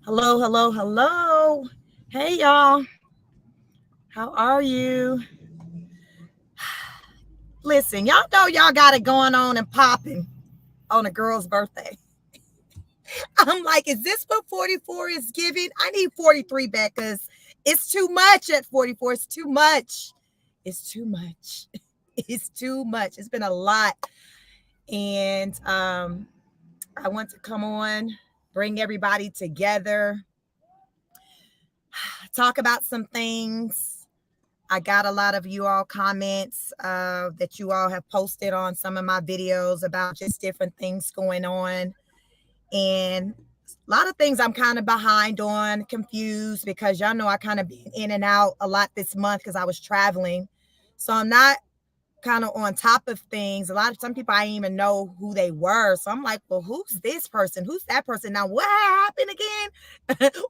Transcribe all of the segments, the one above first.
Hello, hello, hello. Hey, y'all. How are you? Listen, y'all know y'all got it going on and popping on a girl's birthday. I'm like, is this what 44 is giving? I need 43 back because it's too much at 44. It's too much. It's too much. It's too much. It's been a lot. And I want to come on, bring everybody together, talk about some things. I got a lot of you all comments that you all have posted on some of my videos about just different things going on. And a lot of things I'm kind of behind on, confused, because y'all know I kind of been in and out a lot this month because I was traveling. So I'm not kind of on top of things. Some people I didn't even know who they were. So I'm like, well, who's this person? Who's that person? Now, what happened again?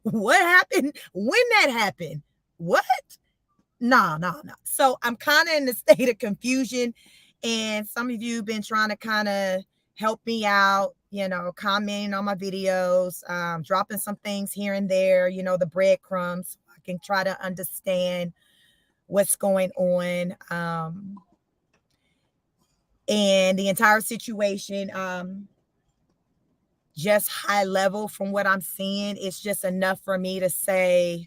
What happened? When that happened? What? No. So I'm kind of in the state of confusion. And some of you have been trying to kind of help me out, commenting on my videos, dropping some things here and there, the breadcrumbs. I can try to understand what's going on. And the entire situation, just high level from what I'm seeing, it's just enough for me to say,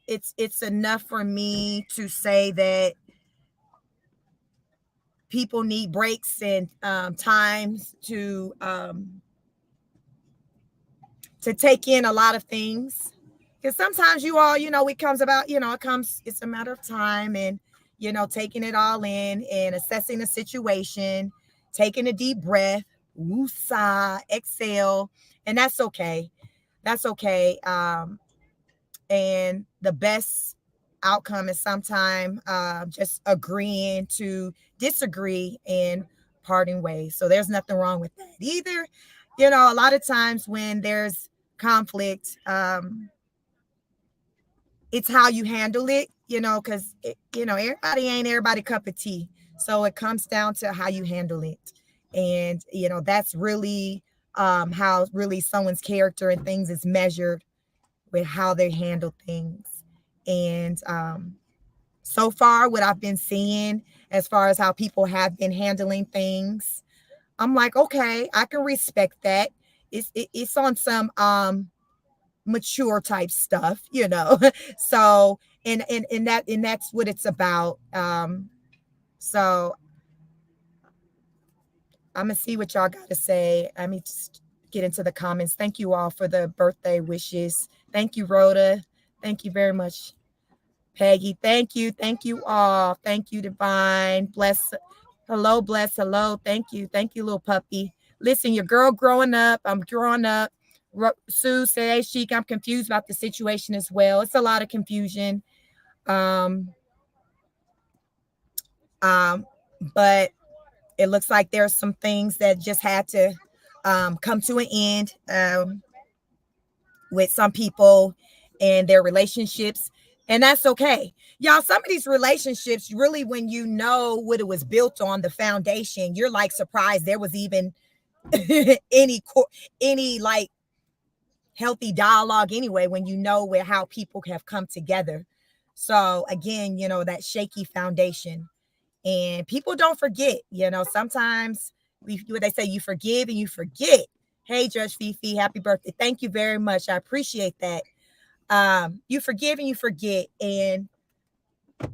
it's enough for me to say that people need breaks and times to take in a lot of things. Because sometimes you all, it comes about, it's a matter of time and, taking it all in and assessing the situation, taking a deep breath, woosah, exhale, and that's okay. That's okay. And the best outcome is sometimes just agreeing to disagree and parting ways. So there's nothing wrong with that either. A lot of times when there's conflict, it's how you handle it, because, everybody ain't everybody cup of tea. So it comes down to how you handle it. And, that's really how really someone's character and things is measured with how they handle things. And so far, what I've been seeing as far as how people have been handling things, I'm like, okay, I can respect that. It's on some mature type stuff, So and that's what it's about. So I'm gonna see what y'all got to say. Let me just get into the comments. Thank you all for the birthday wishes. Thank you, Rhoda. Thank you very much, Peggy. Thank you all. Thank you, Divine. Bless. Hello, bless. Hello. Thank you, little puppy. Listen, your girl growing up. I'm growing up. Sue said, "Hey, Chic, I'm confused about the situation as well. It's a lot of confusion. But it looks like there's some things that just had to come to an end with some people and their relationships. And that's okay. Y'all, some of these relationships, really, when you know what it was built on, the foundation, you're like surprised there was even any like healthy dialogue anyway, when you know how people have come together. So again, that shaky foundation. And people don't forget, sometimes what they say, you forgive and you forget. Hey, Judge Fifi, happy birthday. Thank you very much. I appreciate that. You forgive and you forget. And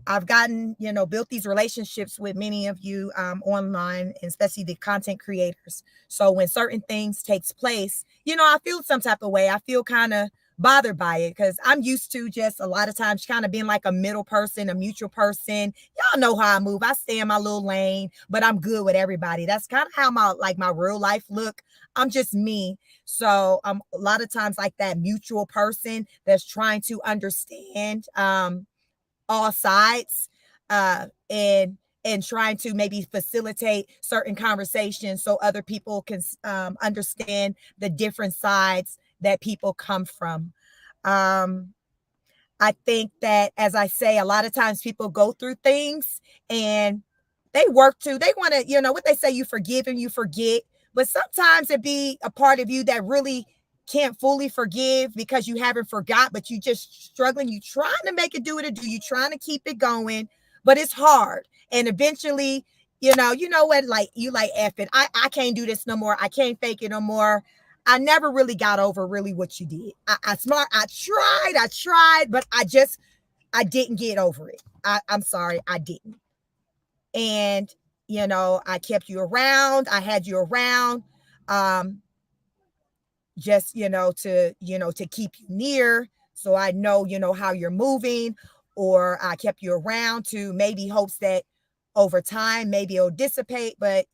I've gotten, built these relationships with many of you online, and especially the content creators. So when certain things takes place, I feel some type of way. I feel kind of bothered by it because I'm used to just a lot of times kind of being like a middle person, a mutual person. Y'all know how I move. I stay in my little lane, but I'm good with everybody. That's kind of how my real life look. I'm just me. So I'm a lot of times like that mutual person that's trying to understand all sides and trying to maybe facilitate certain conversations so other people can understand the different sides that people come from. I think that, as I say, a lot of times people go through things and they want to, what they say, you forgive and you forget, but sometimes it be a part of you that really can't fully forgive because you haven't forgot, but you just struggling. You trying to make it do what it do. You trying to keep it going, but it's hard. And eventually, you know what, like you like F it. I can't do this no more. I can't fake it no more. I never really got over really what you did. I tried, but I didn't get over it. I'm sorry, I didn't. And I kept you around. I had you around. Just to keep you near, so I know how you're moving, or I kept you around to maybe hopes that over time maybe it'll dissipate. But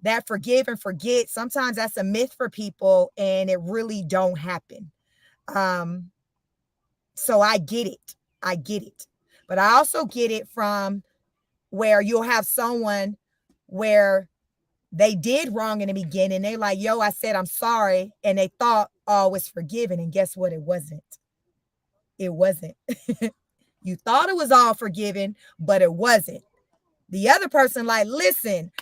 that forgive and forget, sometimes that's a myth for people, and it really don't happen. So I get it, but I also get it from where you'll have someone where they did wrong in the beginning. They like, yo, I said I'm sorry. And they thought all was forgiven. And guess what? It wasn't. It wasn't. You thought it was all forgiven, but it wasn't. The other person like, listen,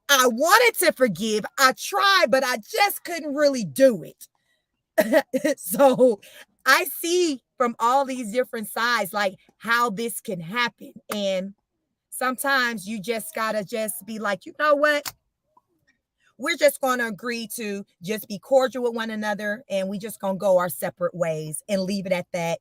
I wanted to forgive. I tried, but I just couldn't really do it. So I see from all these different sides, like how this can happen. And sometimes you just gotta just be like, you know what? We're just going to agree to just be cordial with one another, and we just going to go our separate ways and leave it at that.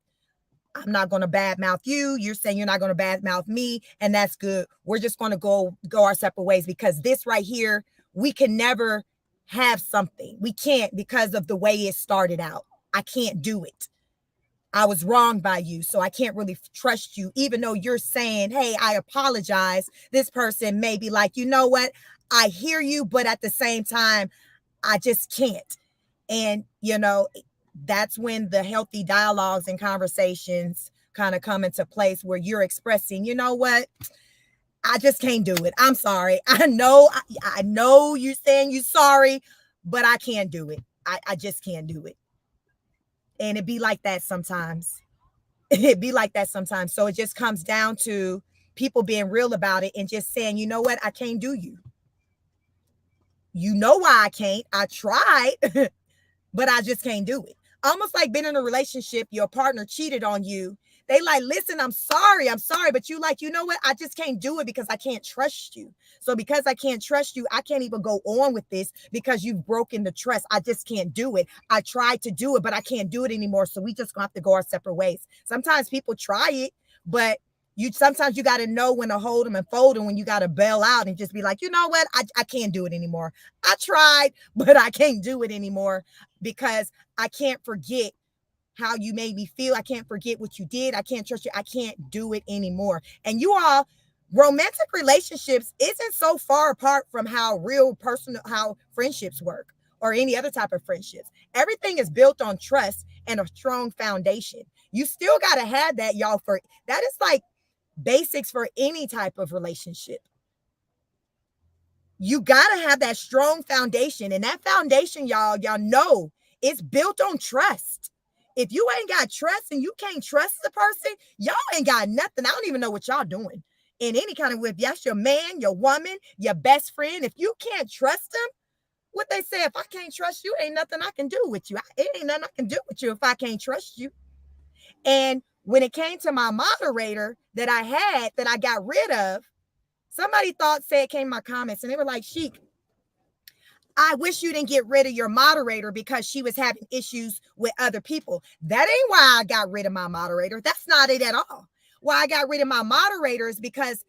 I'm not going to badmouth you. You're saying you're not going to badmouth me, and that's good. We're just going to go our separate ways, because this right here, we can never have something. We can't, because of the way it started out. I can't do it. I was wronged by you, so I can't really trust you, even though you're saying, hey, I apologize. This person may be like, you know what? I hear you, but at the same time, I just can't. And, that's when the healthy dialogues and conversations kind of come into place, where you're expressing, you know what? I just can't do it. I'm sorry. I know you're saying you're sorry, but I can't do it. I just can't do it. And it be like that sometimes. It be like that sometimes. So it just comes down to people being real about it and just saying, you know what? I can't do you. You know why I can't. I tried, but I just can't do it. Almost like being in a relationship, your partner cheated on you. They like, listen, I'm sorry, but you like, you know what? I just can't do it because I can't trust you. So because I can't trust you, I can't even go on with this because you've broken the trust. I just can't do it. I tried to do it, but I can't do it anymore. So we just gonna have to go our separate ways. Sometimes people try it, but sometimes you got to know when to hold them and fold them, when you got to bail out and just be like, you know what? I can't do it anymore. I tried, but I can't do it anymore, because I can't forget how you made me feel. I can't forget what you did. I can't trust you. I can't do it anymore. And you all, romantic relationships isn't so far apart from how real personal, how friendships work, or any other type of friendships. Everything is built on trust and a strong foundation. You still got to have that, y'all. For that is like basics for any type of relationship. You got to have that strong foundation, and that foundation, y'all know, it's built on trust. If you ain't got trust and you can't trust the person, y'all ain't got nothing. I don't even know what y'all doing in any kind of way. If that's your man, your woman, your best friend, if you can't trust them, what they say, if I can't trust you, ain't nothing I can do with you. It ain't nothing I can do with you if I can't trust you. And when it came to my moderator that I had, that I got rid of, somebody came in my comments, and they were like, Sheik, I wish you didn't get rid of your moderator because she was having issues with other people. That ain't why I got rid of my moderator. That's not it at all. Why I got rid of my moderator is because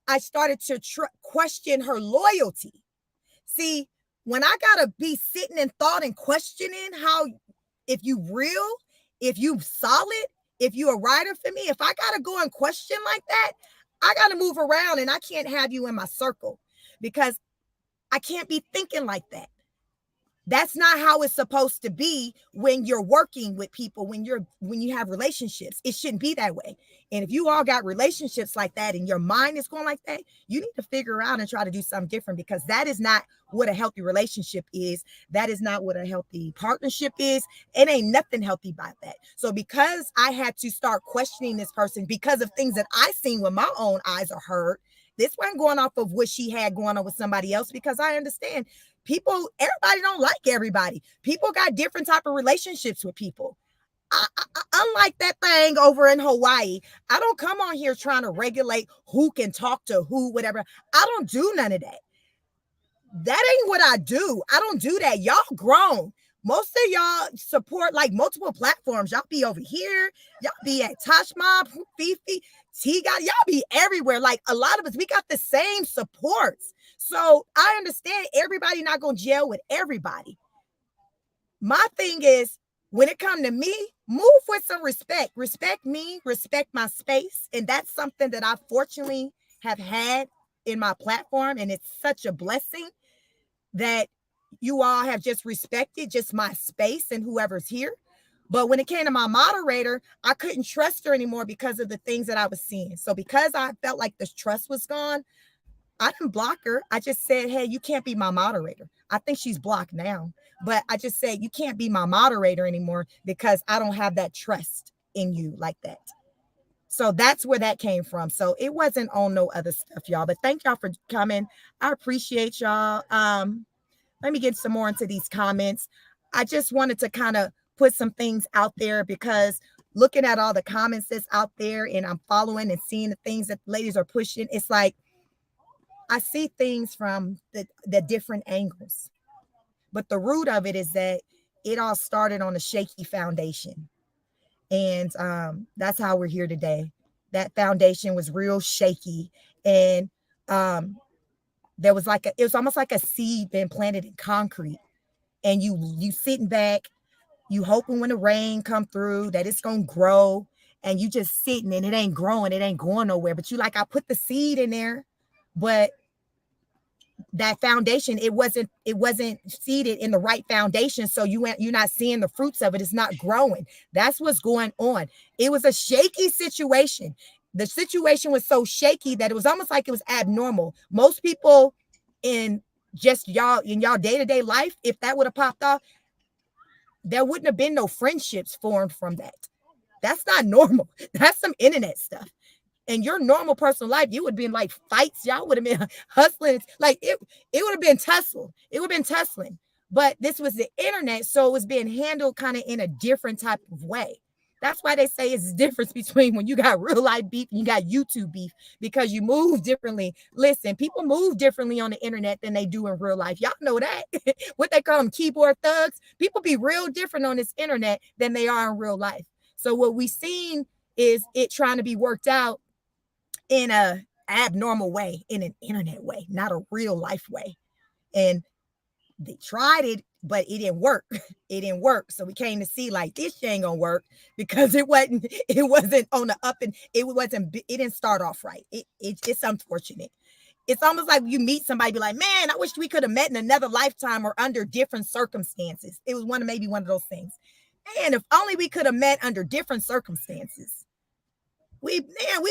I started to question her loyalty. See, when I got to be sitting in thought and questioning how, if you real, if you solid, if you a rider for me, if I got to go and question like that, I got to move around, and I can't have you in my circle, because I can't be thinking like that. That's not how it's supposed to be when you're working with people, when you have relationships. It shouldn't be that way. And if you all got relationships like that and your mind is going like that, you need to figure out and try to do something different, because that is not what a healthy relationship is. That is not what a healthy partnership is. It ain't nothing healthy about that. So because I had to start questioning this person because of things that I seen with my own eyes or heard, this wasn't going off of what she had going on with somebody else, because I understand Everybody don't like everybody. People got different type of relationships with people. Unlike that thing over in Hawaii, I don't come on here trying to regulate who can talk to who, whatever. I don't do none of that. That ain't what I do. I don't do that. Y'all grown. Most of y'all support like multiple platforms. Y'all be over here. Y'all be at Tashma, Fifi, y'all be everywhere. Like a lot of us, we got the same supports. So I understand everybody not gonna gel with everybody. My thing is, when it come to me, move with some respect. Respect me, respect my space. And that's something that I fortunately have had in my platform. And it's such a blessing that you all have just respected just my space and whoever's here. But when it came to my moderator, I couldn't trust her anymore because of the things that I was seeing. So because I felt like the trust was gone, I didn't block her. I just said, hey, you can't be my moderator. I think she's blocked now. But I just said, you can't be my moderator anymore because I don't have that trust in you like that. So that's where that came from. So it wasn't on no other stuff, y'all. But thank y'all for coming. I appreciate y'all. Let me get some more into these comments. I just wanted to kind of put some things out there because looking at all the comments that's out there and I'm following and seeing the things that ladies are pushing, it's like I see things from the different angles. But the root of it is that it all started on a shaky foundation. And that's how we're here today. That foundation was real shaky. And there was it was almost like a seed being planted in concrete. And you sitting back, you hoping when the rain come through that it's going to grow. And you just sitting and it ain't growing. It ain't going nowhere. But you like, I put the seed in there. But that foundation, it wasn't seeded in the right foundation. So you're not seeing the fruits of it. It's not growing. That's what's going on. It was a shaky situation. The situation was so shaky that it was almost like it was abnormal. Most people in y'all day-to-day life, if that would have popped off, there wouldn't have been no friendships formed from that. That's not normal. That's some internet stuff. In your normal personal life, you would have been like fights. Y'all would have been hustling. Like it would have been tussle. It would have been tussling. But this was the internet, so it was being handled kind of in a different type of way. That's why they say it's the difference between when you got real life beef and you got YouTube beef, because you move differently. Listen, people move differently on the internet than they do in real life. Y'all know that. What they call them, keyboard thugs. People be real different on this internet than they are in real life. So what we've seen is it trying to be worked out in a abnormal way, in an internet way, not a real life way. And they tried it, but it didn't work. It didn't work. So we came to see like this shit ain't gonna work because it wasn't on the up, and it didn't start off right. It's unfortunate. It's almost like you meet somebody, be like, man, I wish we could have met in another lifetime or under different circumstances. It was maybe one of those things. And if only we could have met under different circumstances, we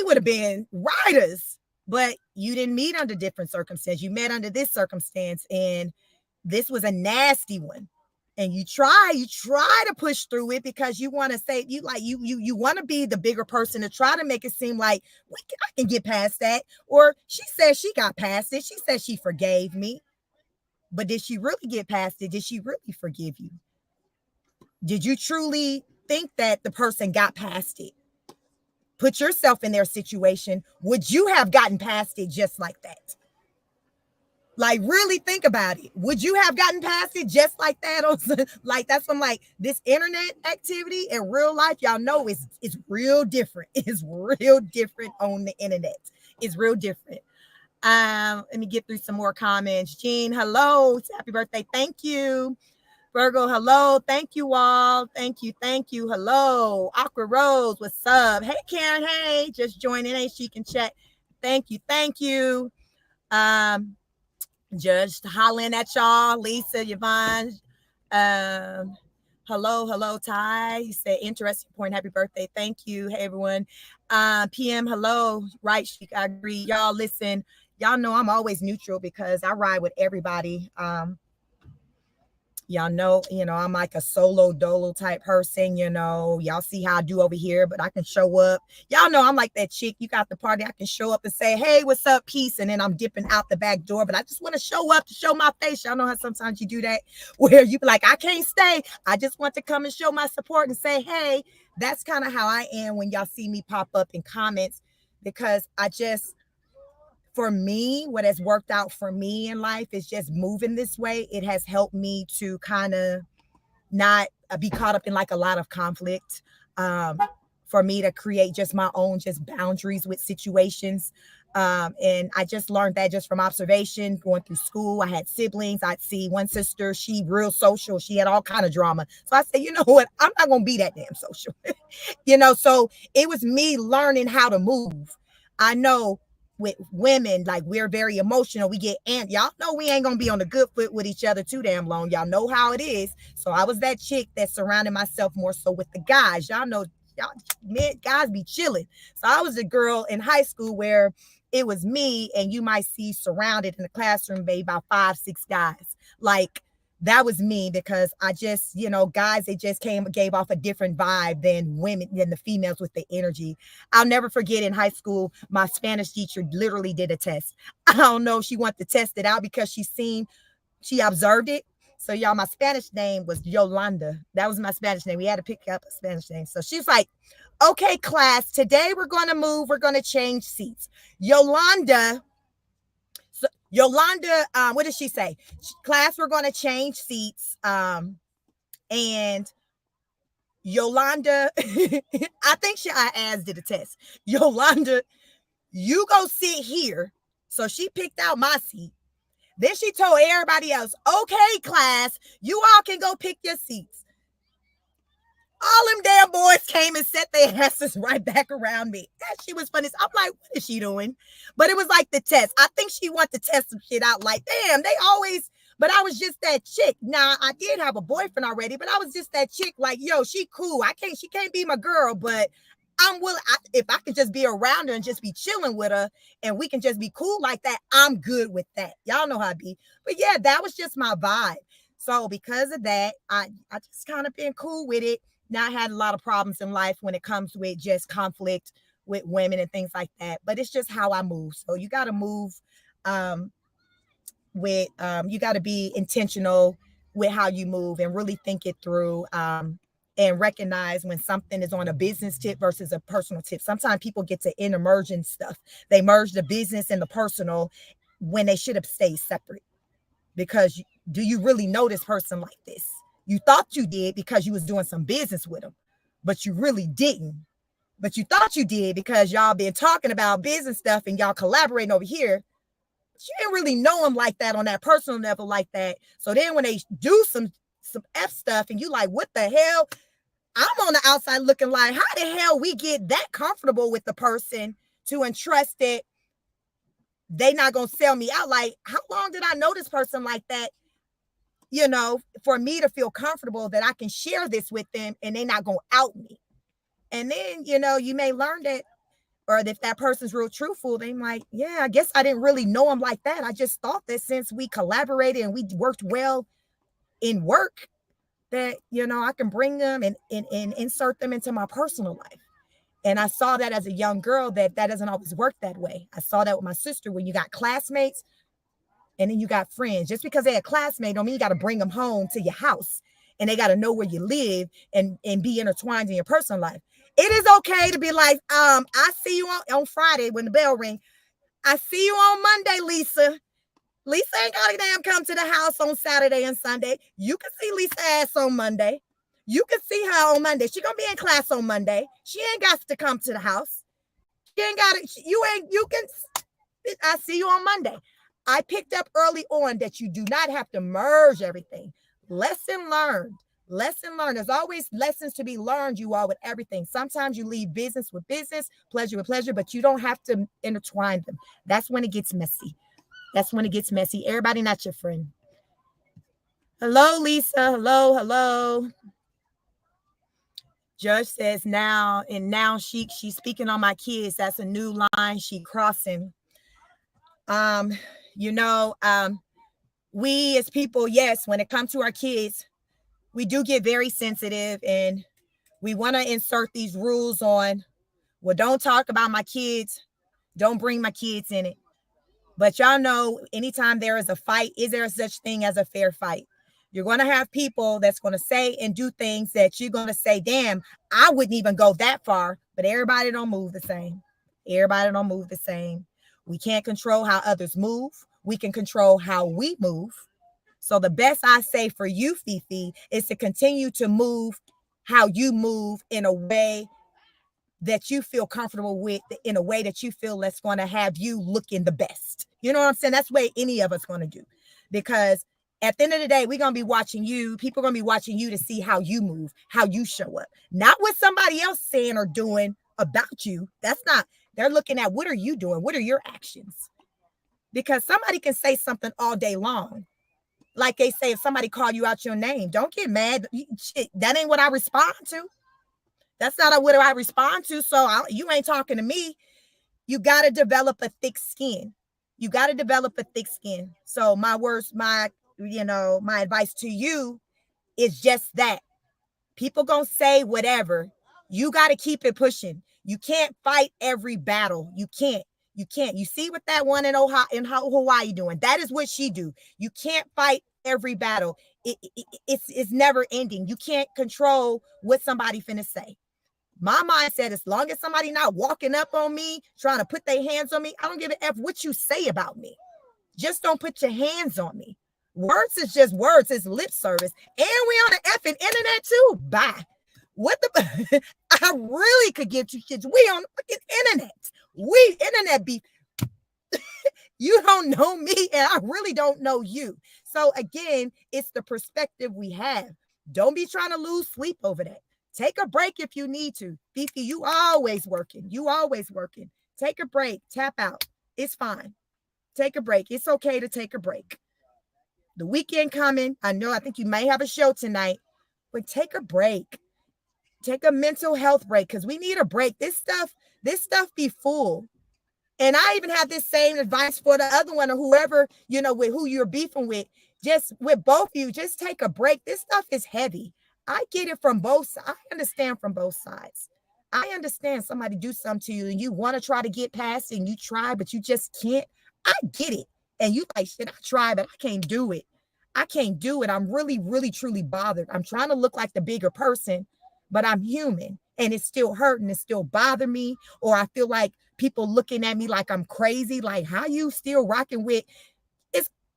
would have been riders. But you didn't meet under different circumstances. You met under this circumstance, and this was a nasty one. And you try to push through it because you want to say you want to be the bigger person to try to make it seem like I can get past that. Or she said she got past it. She said she forgave me. But did she really get past it? Did she really forgive you? Did you truly think that the person got past it? Put yourself in their situation. Would you have gotten past it just like that? Like, really think about it. Would you have gotten past it just like that? Like, that's from like this internet activity in real life. Y'all know it's real different. It's real different on the internet. It's real different. Let me get through some more comments. Jean, hello. Happy birthday. Thank you. Virgo, hello. Thank you all. Thank you. Hello. Aqua Rose, what's up? Hey, Karen. Hey, just joining. Hey, she can chat. Thank you. Just hollering at y'all. Lisa, Yvonne. Hello, Ty. You said interesting point. Happy birthday. Thank you. Hey, everyone. PM, hello. Right, I agree. Y'all listen. Y'all know I'm always neutral because I ride with everybody. Y'all know, I'm like a solo dolo type person, y'all see how I do over here, but I can show up. Y'all know I'm like that chick. You got the party. I can show up and say, hey, what's up? Peace. And then I'm dipping out the back door, but I just want to show up to show my face. Y'all know how sometimes you do that where you be like, I can't stay. I just want to come and show my support and say, hey, that's kind of how I am when y'all see me pop up in comments, because for me, what has worked out for me in life is just moving this way. It has helped me to kind of not be caught up in like a lot of conflict. For me to create just my own just boundaries with situations. And I just learned that just from observation, going through school. I had siblings. I'd see one sister, she real social. She had all kind of drama. So I said, you know what? I'm not going to be that damn social. So it was me learning how to move. I know with women, like, we're very emotional. We get y'all know we ain't gonna be on the good foot with each other too damn long. Y'all know how it is. So I was that chick that surrounded myself more so with the guys. Y'all know, y'all men, guys be chilling. So I was a girl in high school where it was me, and you might see surrounded in the classroom maybe about 5-6 guys. Like, that was me, because I just, guys, they just gave off a different vibe than women, than the females with the energy. I'll never forget in high school, my Spanish teacher literally did a test. I don't know if she wanted to test it out because she observed it. So y'all, my Spanish name was Yolanda. That was my Spanish name. We had to pick up a Spanish name. So she's like, okay, class, today we're going to move. We're going to change seats. Yolanda, what did she say? Class, we're going to change seats. And Yolanda, I think I asked did a test. Yolanda, you go sit here. So she picked out my seat. Then she told everybody else, okay, class, you all can go pick your seats. All them damn boys came and set their asses right back around me. That shit was funny. I'm like, what is she doing? But it was like the test. I think she wanted to test some shit out. Like, damn, they always, but I was just that chick. Now, I did have a boyfriend already, but I was just that chick. Like, yo, she cool. She can't be my girl, but I'm willing. If I could just be around her and just be chilling with her, and we can just be cool like that, I'm good with that. Y'all know how I be. But yeah, that was just my vibe. So because of that, I just kind of been cool with it. Now, I had a lot of problems in life when it comes with just conflict with women and things like that. But it's just how I move. So you got to move you got to be intentional with how you move and really think it through, and recognize when something is on a business tip versus a personal tip. Sometimes people get to intermerging stuff. They merge the business and the personal when they should have stayed separate. Because do you really know this person like this? You thought you did because you was doing some business with them, but you really didn't. But you thought you did because y'all been talking about business stuff and y'all collaborating over here. But you didn't really know them like that on that personal level like that. So then when they do some F stuff and you like, what the hell? I'm on the outside looking like, how the hell we get that comfortable with the person to entrust it? They not going to sell me out. Like, how long did I know this person like that? For me to feel comfortable that I can share this with them and they're not going to out me. And then, you may learn that, or if that person's real truthful, they might, yeah, I guess I didn't really know them like that. I just thought that since we collaborated and we worked well in work, that, I can bring them and insert them into my personal life. And I saw that as a young girl that doesn't always work that way. I saw that with my sister when you got classmates and then you got friends. Just because they're a classmate don't mean you got to bring them home to your house and they got to know where you live and be intertwined in your personal life. It is okay to be like, I see you on Friday when the bell rings. I see you on Monday, Lisa. Lisa ain't got to damn come to the house on Saturday and Sunday. You can see Lisa ass on Monday. You can see her on Monday. She gonna be in class on Monday. She ain't got to come to the house. She ain't got it. I see you on Monday. I picked up early on that you do not have to merge everything. Lesson learned. There's always lessons to be learned, you all, with everything. Sometimes you leave business with business, pleasure with pleasure, but you don't have to intertwine them. That's when it gets messy. Everybody not your friend. Hello, Lisa. Hello. Judge says now she's speaking on my kids. That's a new line she crossing. we as people, yes, when it comes to our kids, we do get very sensitive and we want to insert these rules on, well, don't talk about my kids. Don't bring my kids in it. But y'all know, anytime there is a fight, is there such thing as a fair fight? You're going to have people that's going to say and do things that you're going to say, damn, I wouldn't even go that far. But everybody don't move the same. Everybody don't move the same. We can't control how others move. We can control how we move. So the best I say for you, Fifi, is to continue to move how you move in a way that you feel comfortable with, in a way that you feel that's going to have you looking the best. You know what I'm saying? That's the way any of us going to do. Because at the end of the day, we're going to be watching you. People are going to be watching you to see how you move, how you show up. Not what somebody else saying or doing about you. That's not, they're looking at what are you doing? What are your actions? Because somebody can say something all day long. Like they say, if somebody call you out your name, don't get mad. Shit, that ain't what I respond to. That's not what I respond to. So you ain't talking to me. You got to develop a thick skin. You got to develop a thick skin. So my words, my advice to you is just that. People gonna say whatever. You got to keep it pushing. You can't fight every battle. You can't. You can't. You see what that one in Hawaii doing? That is what she do. You can't fight every battle. It's never ending. You can't control what somebody finna say. My mindset, as long as somebody not walking up on me, trying to put their hands on me, I don't give a F what you say about me. Just don't put your hands on me. Words is just words. It's lip service. And we on the effing internet too. Bye. What the? I really could get you kids. We on the fucking internet. We internet beef. You don't know me and I really don't know you. So again, it's the perspective we have. Don't be trying to lose sleep over that. Take a break if you need to. Fifi, you always working. You always working. Take a break. Tap out. It's fine. Take a break. It's okay to take a break. The weekend coming. I think you may have a show tonight, but take a break. Take a mental health break because we need a break. This stuff be full. And I even have this same advice for the other one or whoever, with who you're beefing with. Just with both of you, just take a break. This stuff is heavy. I get it from both sides. I understand from both sides. I understand somebody do something to you and you want to try to get past it and you try, but you just can't. I get it. And you like, shit, I try, but I can't do it. I can't do it. I'm really, really, truly bothered. I'm trying to look like the bigger person, but I'm human and it's still hurting. It still bother me. Or I feel like people looking at me like I'm crazy. Like, how you still rocking with?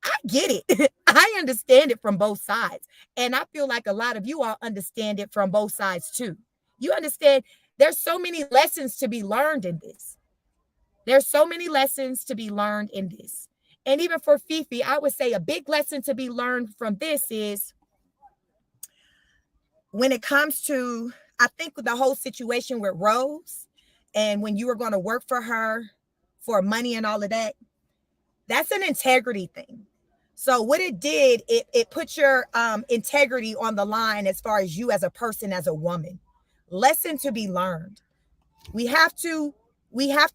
I get it. I understand it from both sides. And I feel like a lot of you all understand it from both sides too. You understand there's so many lessons to be learned in this. There's so many lessons to be learned in this. And even for Fifi, I would say a big lesson to be learned from this is when it comes to, I think the whole situation with Rose and when you were going to work for her for money and all of that, that's an integrity thing. So what it did, it put your integrity on the line as far as you as a person, as a woman. Lesson to be learned. We have to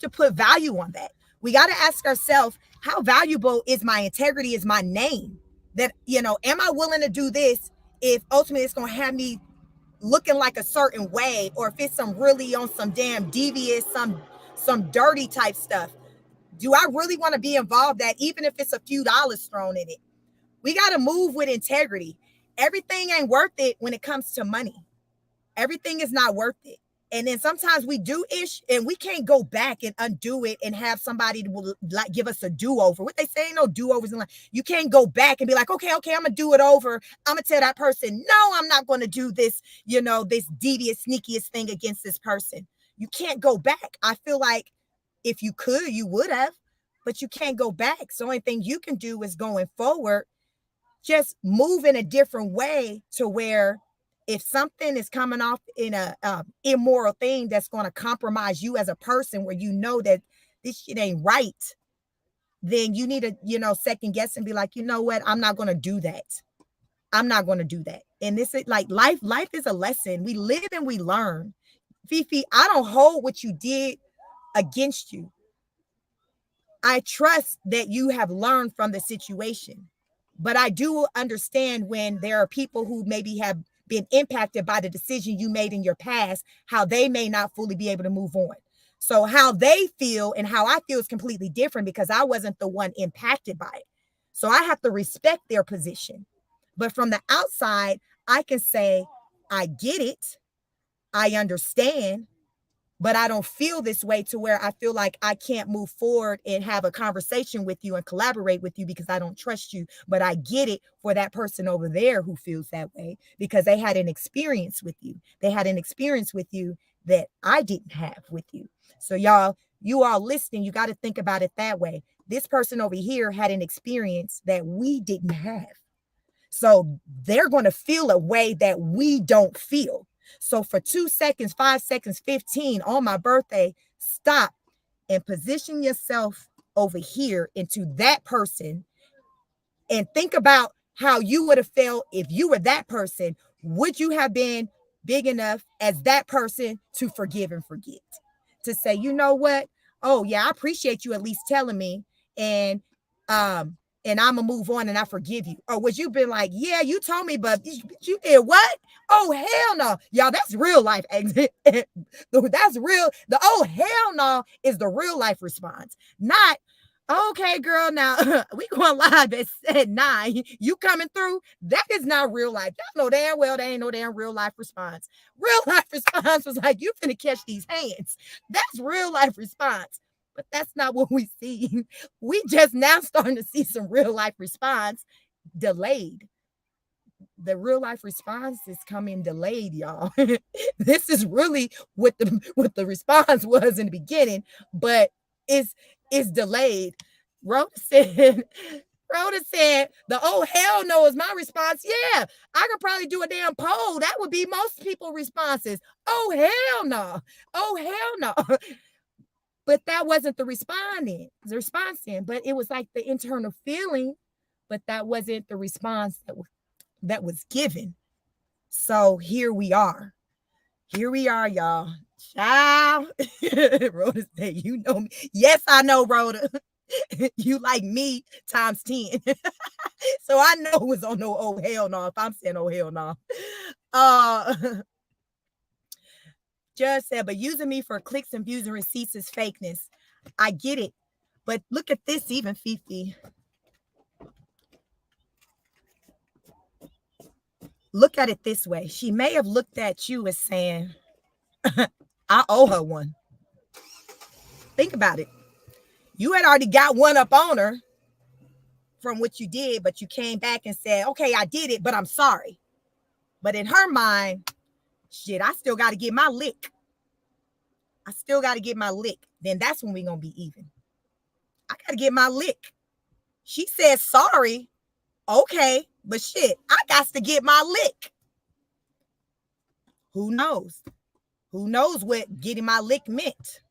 put value on that. We got to ask ourselves, how valuable is my integrity, is my name? That, am I willing to do this if ultimately it's going to have me looking like a certain way, or if it's some really on some damn devious, some dirty type stuff? Do I really want to be involved that even if it's a few dollars thrown in it? We got to move with integrity. Everything ain't worth it when it comes to money. Everything is not worth it. And then sometimes we do ish and we can't go back and undo it and have somebody like give us a do-over. What they say, ain't no do-overs in life. You can't go back and be like, okay, I'm going to do it over. I'm going to tell that person, no, I'm not going to do this, this devious, sneakiest thing against this person. You can't go back. I feel like if you could, you would have, but you can't go back. So the only thing you can do is going forward, just move in a different way to where if something is coming off in a immoral thing that's going to compromise you as a person, where you know that this shit ain't right, then you need to, second guess and be like, you know what? I'm not going to do that. I'm not going to do that. And this is like life is a lesson. We live and we learn. Fifi, I don't hold what you did against you. I trust that you have learned from the situation. But I do understand when there are people who maybe have been impacted by the decision you made in your past, how they may not fully be able to move on. So how they feel and how I feel is completely different because I wasn't the one impacted by it. So I have to respect their position. But from the outside, I can say, I get it. I understand, but I don't feel this way to where I feel like I can't move forward and have a conversation with you and collaborate with you because I don't trust you. But I get it for that person over there who feels that way because they had an experience with you. They had an experience with you that I didn't have with you. So y'all, you all listening, you got to think about it that way. This person over here had an experience that we didn't have. So they're going to feel a way that we don't feel. So for 2 seconds, 5 seconds, 15 on my birthday, stop and position yourself over here into that person and think about how you would have felt if you were that person. Would you have been big enough as that person to forgive and forget? To say, you know what? Oh, yeah, I appreciate you at least telling me. Um, and I'm gonna move on and I forgive you. Or would you been like, yeah, you told me, but you did what? Oh, hell no. Y'all, that's real life exit. That's real. The oh hell no is the real life response, not okay, girl. Now we going live at 9. You coming through? That is not real life. Y'all know damn well there ain't no damn real life response. Real life response was like, you finna catch these hands. That's real life response. But that's not what we see. We just now starting to see some real life response delayed. The real life response is coming delayed, y'all. This is really what the response was in the beginning, but it's delayed. Rhoda said, the oh hell no is my response. Yeah, I could probably do a damn poll. That would be most people's responses. Oh hell no. Oh hell no. But that wasn't the response in, but it was like the internal feeling, but that wasn't the response that was given. So here we are. Here we are, y'all. Child. Rhoda said, you know me. Yes, I know, Rhoda. You like me times 10. So I know it was on no oh hell no if I'm saying oh hell no. Judge said, but using me for clicks and views and receipts is fakeness. I get it. But look at this, even Fifi. Look at it this way. She may have looked at you as saying, I owe her one. Think about it. You had already got one up on her from what you did, but you came back and said, okay, I did it, but I'm sorry. But in her mind, shit, I still got to get my lick. I still got to get my lick. Then that's when we're going to be even. I got to get my lick. She said sorry. Okay, but shit, I got to get my lick. Who knows? Who knows what getting my lick meant?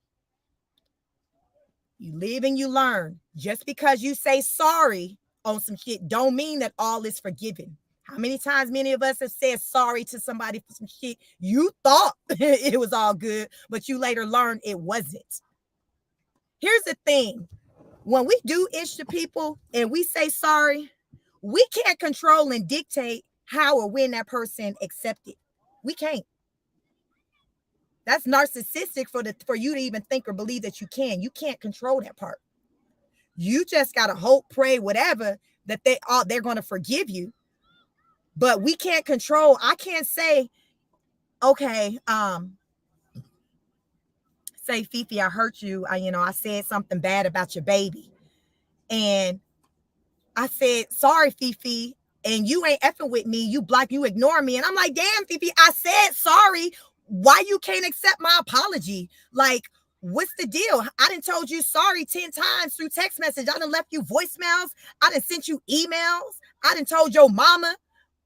You live and you learn. Just because you say sorry on some shit don't mean that all is forgiven. How many times many of us have said sorry to somebody for some shit you thought it was all good, but you later learned it wasn't. Here's the thing. When we do ish to people and we say sorry, we can't control and dictate how or when that person accepts it. We can't. That's narcissistic for you to even think or believe that you can. You can't control that part. You just gotta hope, pray, whatever, that they're gonna forgive you. But we can't control. I can't say, okay, say, Fifi, I hurt you. I said something bad about your baby. And I said, sorry, Fifi, and you ain't effing with me. You ignore me. And I'm like, damn, Fifi, I said sorry. Why you can't accept my apology? Like, what's the deal? I done told you sorry 10 times through text message. I done left you voicemails. I done sent you emails. I done told your mama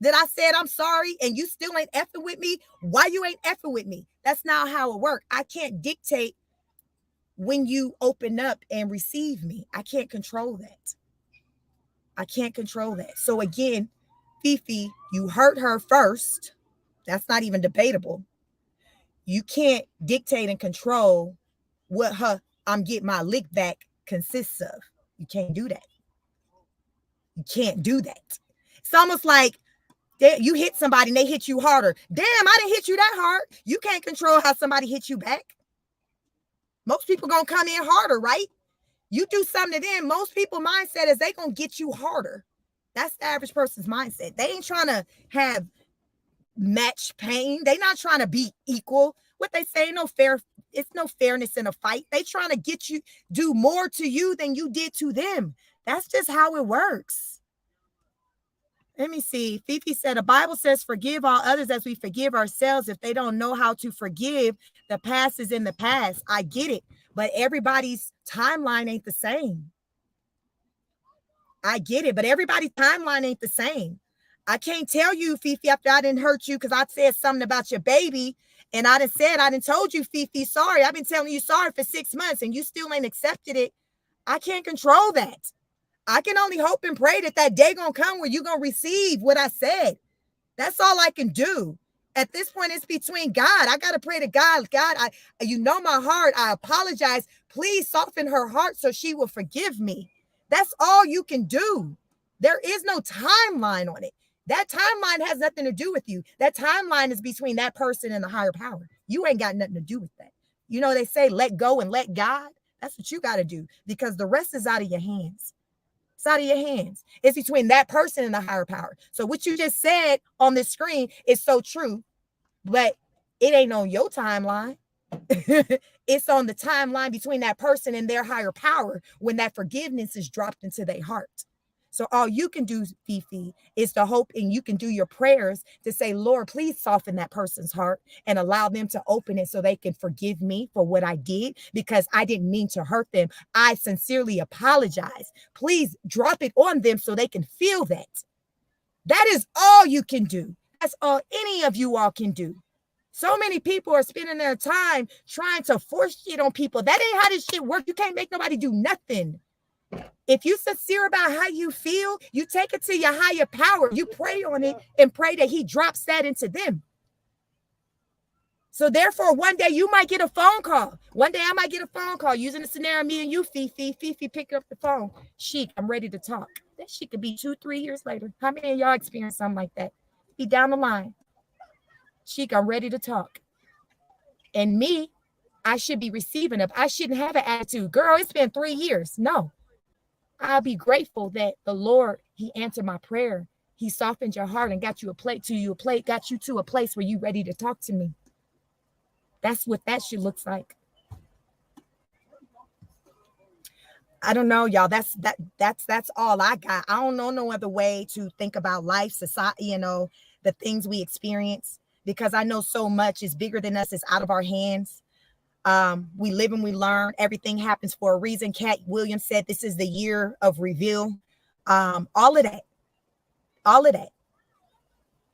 that I said I'm sorry and you still ain't effing with me. Why you ain't effing with me? That's not how it works. I can't dictate when you open up and receive me. I can't control that. I can't control that. So again, Fifi, you hurt her first. That's not even debatable. You can't dictate and control what I'm getting my lick back consists of. You can't do that. You can't do that. It's almost like you hit somebody and they hit you harder. Damn, I didn't hit you that hard. You can't control how somebody hits you back. Most people gonna come in harder, right? You do something to them, most people mindset is they gonna get you harder. That's the average person's mindset. They ain't trying to have match pain. They not trying to be equal. What they say, no fair, it's no fairness in a fight. They trying to get you, do more to you than you did to them. That's just how it works. Let me see. Fifi said, the Bible says, forgive all others as we forgive ourselves. If they don't know how to forgive, the past is in the past. I get it. But everybody's timeline ain't the same. I get it. But everybody's timeline ain't the same. I can't tell you, Fifi, after I didn't hurt you because I said something about your baby. And I done told you, Fifi, sorry. I've been telling you sorry for 6 months and you still ain't accepted it. I can't control that. I can only hope and pray that day gonna come where you're gonna receive what I said. That's all I can do. At this point, it's between God. I gotta pray to God. God, you know my heart. I apologize. Please soften her heart so she will forgive me. That's all you can do. There is no timeline on it. That timeline has nothing to do with you. That timeline is between that person and the higher power. You ain't got nothing to do with that. You know, they say, let go and let God. That's what you got to do because the rest is out of your hands. It's out of your hands. It's between that person and the higher power. So what you just said on this screen is so true, but it ain't on your timeline. It's on the timeline between that person and their higher power when that forgiveness is dropped into their heart. So all you can do, Fifi, is to hope, and you can do your prayers to say, Lord, please soften that person's heart and allow them to open it so they can forgive me for what I did because I didn't mean to hurt them. I sincerely apologize. Please drop it on them so they can feel that. That is all you can do. That's all any of you all can do. So many people are spending their time trying to force shit on people. That ain't how this shit works. You can't make nobody do nothing. If you sincere about how you feel, you take it to your higher power. You pray on it and pray that he drops that into them. So therefore, one day you might get a phone call. One day I might get a phone call using the scenario, me and you, Fifi. Fifi, pick up the phone. Sheik, I'm ready to talk. That shit could be 2-3 years later. How many of y'all experience something like that? Be down the line. Sheik, I'm ready to talk. And me, I should be receiving it. I shouldn't have an attitude. Girl, it's been 3 years. No. I'll be grateful that the Lord, he answered my prayer. He softened your heart and got you got you to a place where you're ready to talk to me. That's what that shit looks like. I don't know, y'all. That's all I got. I don't know no other way to think about life, society, you know, the things we experience, because I know so much is bigger than us. It's out of our hands. We live and we learn. Everything happens for a reason. Cat Williams said this is the year of reveal. All of that.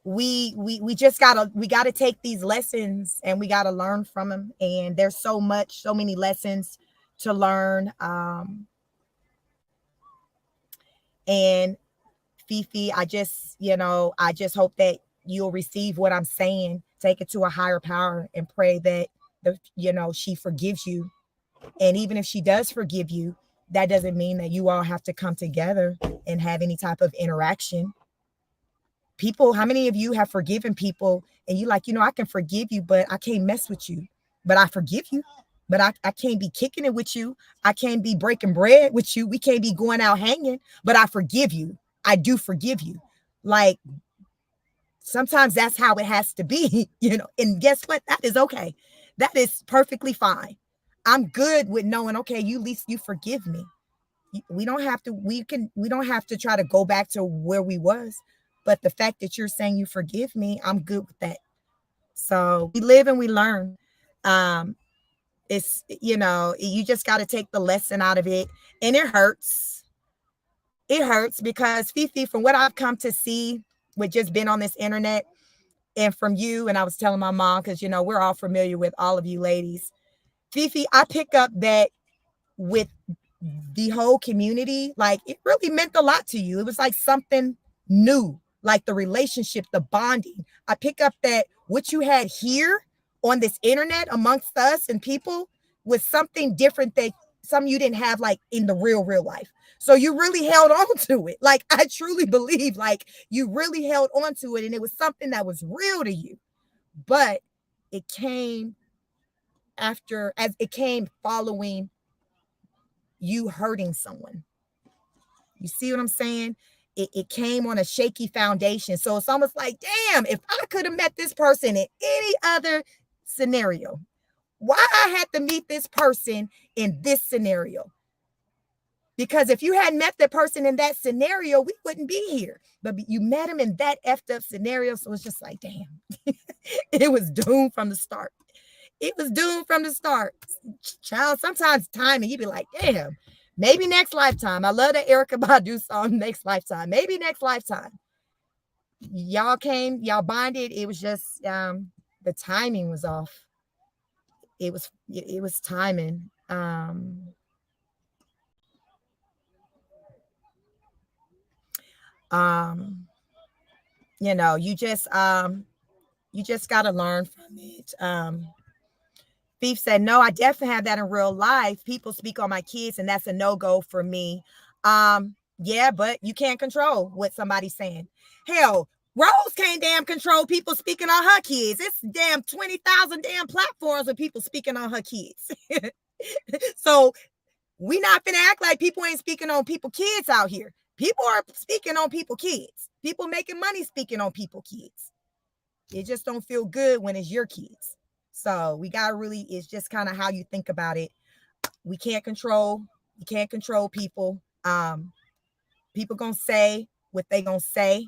We just gotta take these lessons and we gotta learn from them. And there's so many lessons to learn. And Fifi, I just hope that you'll receive what I'm saying. Take it to a higher power and pray that she forgives you. And even if she does forgive you, that doesn't mean that you all have to come together and have any type of interaction. People, how many of you have forgiven people and you like, I can forgive you, but I can't mess with you. But I forgive you. But I can't be kicking it with you. I can't be breaking bread with you. We can't be going out hanging, but I forgive you. I do forgive you. Like, sometimes that's how it has to be, and guess what? That is okay. That is perfectly fine. I'm good with knowing, okay, at least you forgive me. We don't have to try to go back to where we was. But the fact that you're saying you forgive me, I'm good with that. So we live and we learn. It's, you just got to take the lesson out of it. And it hurts. It hurts because Fifi, from what I've come to see with just being on this internet and from you, and I was telling my mom, because, we're all familiar with all of you ladies. Fifi, I pick up that with the whole community, like it really meant a lot to you. It was like something new, like the relationship, the bonding. I pick up that what you had here on this internet amongst us and people was something different some you didn't have like in the real life. So you really held on to it. Like, I truly believe like you really held on to it and it was something that was real to you. But it came as it came following you hurting someone. You see what I'm saying? It came on a shaky foundation. So it's almost like, damn, if I could have met this person in any other scenario, why I had to meet this person in this scenario? Because if you hadn't met the person in that scenario, we wouldn't be here. But you met him in that effed up scenario. So it's just like, damn, it was doomed from the start. It was doomed from the start. Child, sometimes timing, you be like, damn, maybe next lifetime. I love that Erykah Badu song, Next Lifetime. Maybe next lifetime. Y'all came, y'all bonded. It was just the timing was off. It was timing. You know, you just gotta learn from it. Thief said, no, I definitely have that in real life. People speak on my kids, and that's a no-go for me. Yeah, but you can't control what somebody's saying. Hell, Rose can't damn control people speaking on her kids. It's damn 20,000 damn platforms with people speaking on her kids. So we not finna act like people ain't speaking on people kids out here. People are speaking on people kids. People making money speaking on people kids. It just don't feel good when it's your kids. So we gotta really, it's just kind of how you think about it. You can't control people. People gonna say what they gonna say.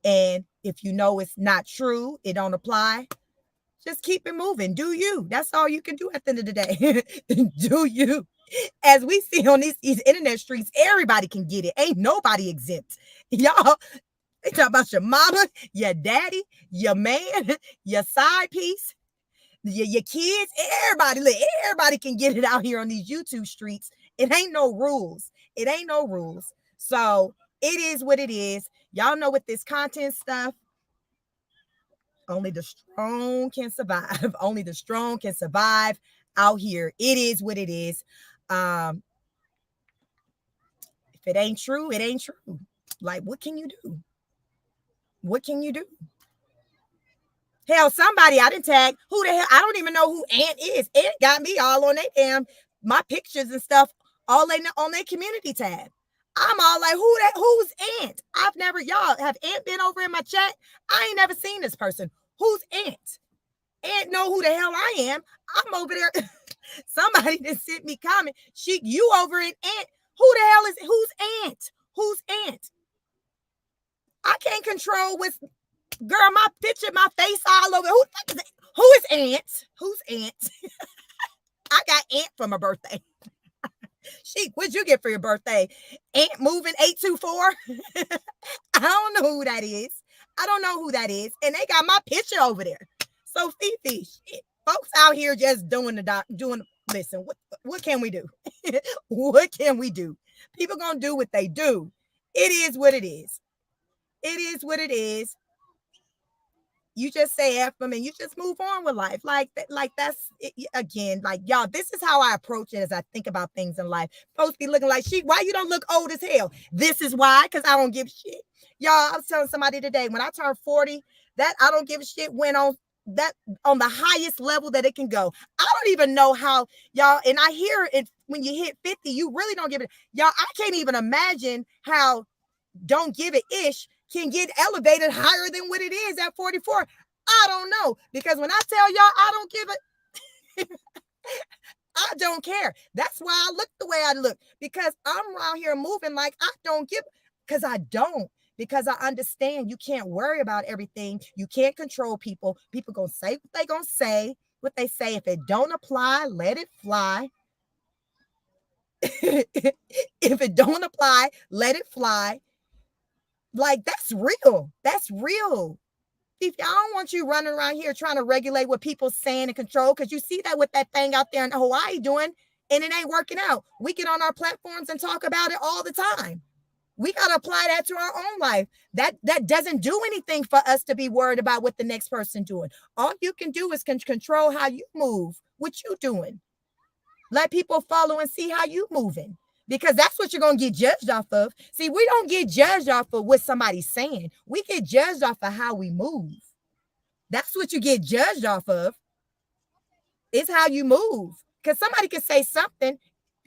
And if you know it's not true, it don't apply, just keep it moving. Do you. That's all you can do at the end of the day. Do you. As we see on these internet streets, everybody can get it. Ain't nobody exempt. Y'all, they talk about your mama, your daddy, your man, your side piece, your kids, everybody can get it out here on these YouTube streets. It ain't no rules. It ain't no rules. So it is what it is. Y'all know with this content stuff, only the strong can survive. Only the strong can survive out here. It is what it is. If it ain't true, it ain't true. Like, what can you do? What can you do? Hell, somebody I didn't tag. Who the hell? I don't even know who Aunt is. Aunt got me all on their damn, my pictures and stuff, all on their community tab. I'm all like, who's Aunt? I've never, y'all, have Aunt been over in my chat? I ain't never seen this person. Who's Aunt? Aunt know who the hell I am. I'm over there. Somebody just sent me comment. You over in Aunt. Who the hell is, who's Aunt? Who's Aunt? I can't control what's, girl, my picture, my face all over. Who is Aunt? Who's Aunt? I got Aunt for my birthday. What'd you get for your birthday? Aunt moving 824? I don't know who that is. I don't know who that is. And they got my picture over there. So Fifi, folks out here just doing listen, what can we do? What can we do? People gonna do what they do. It is what it is. It is what it is. You just say F them and you just move on with life. Like that's it, again, like, y'all, this is how I approach it as I think about things in life. Folks be looking like, why you don't look old as hell? This is why, because I don't give a shit. Y'all, I was telling somebody today, when I turned 40, that I don't give a shit went on the highest level that it can go. I don't even know how, y'all, and I hear it when you hit 50, you really don't give it. Y'all, I can't even imagine how don't give it ish can get elevated higher than what it is at 44. I don't know. Because when I tell y'all I don't give it, I don't care. That's why I look the way I look. Because I'm around here moving like I don't give, because I don't. Because I understand you can't worry about everything. You can't control people. People gonna say what they gonna say. What they say, if it don't apply, let it fly. If it don't apply, let it fly. Like, that's real. That's reul. If I don't want you running around here trying to regulate what people saying and control, because you see that with that thing out there in Hawaii doing, and it ain't working out. We get on our platforms and talk about it all the time. We got to apply that to our own life. That doesn't do anything for us to be worried about what the next person doing. All you can do is control how you move, what you doing. Let people follow and see how you moving, because that's what you're going to get judged off of. See, we don't get judged off of what somebody's saying. We get judged off of how we move. That's what you get judged off of. It's how you move. Because somebody can say something,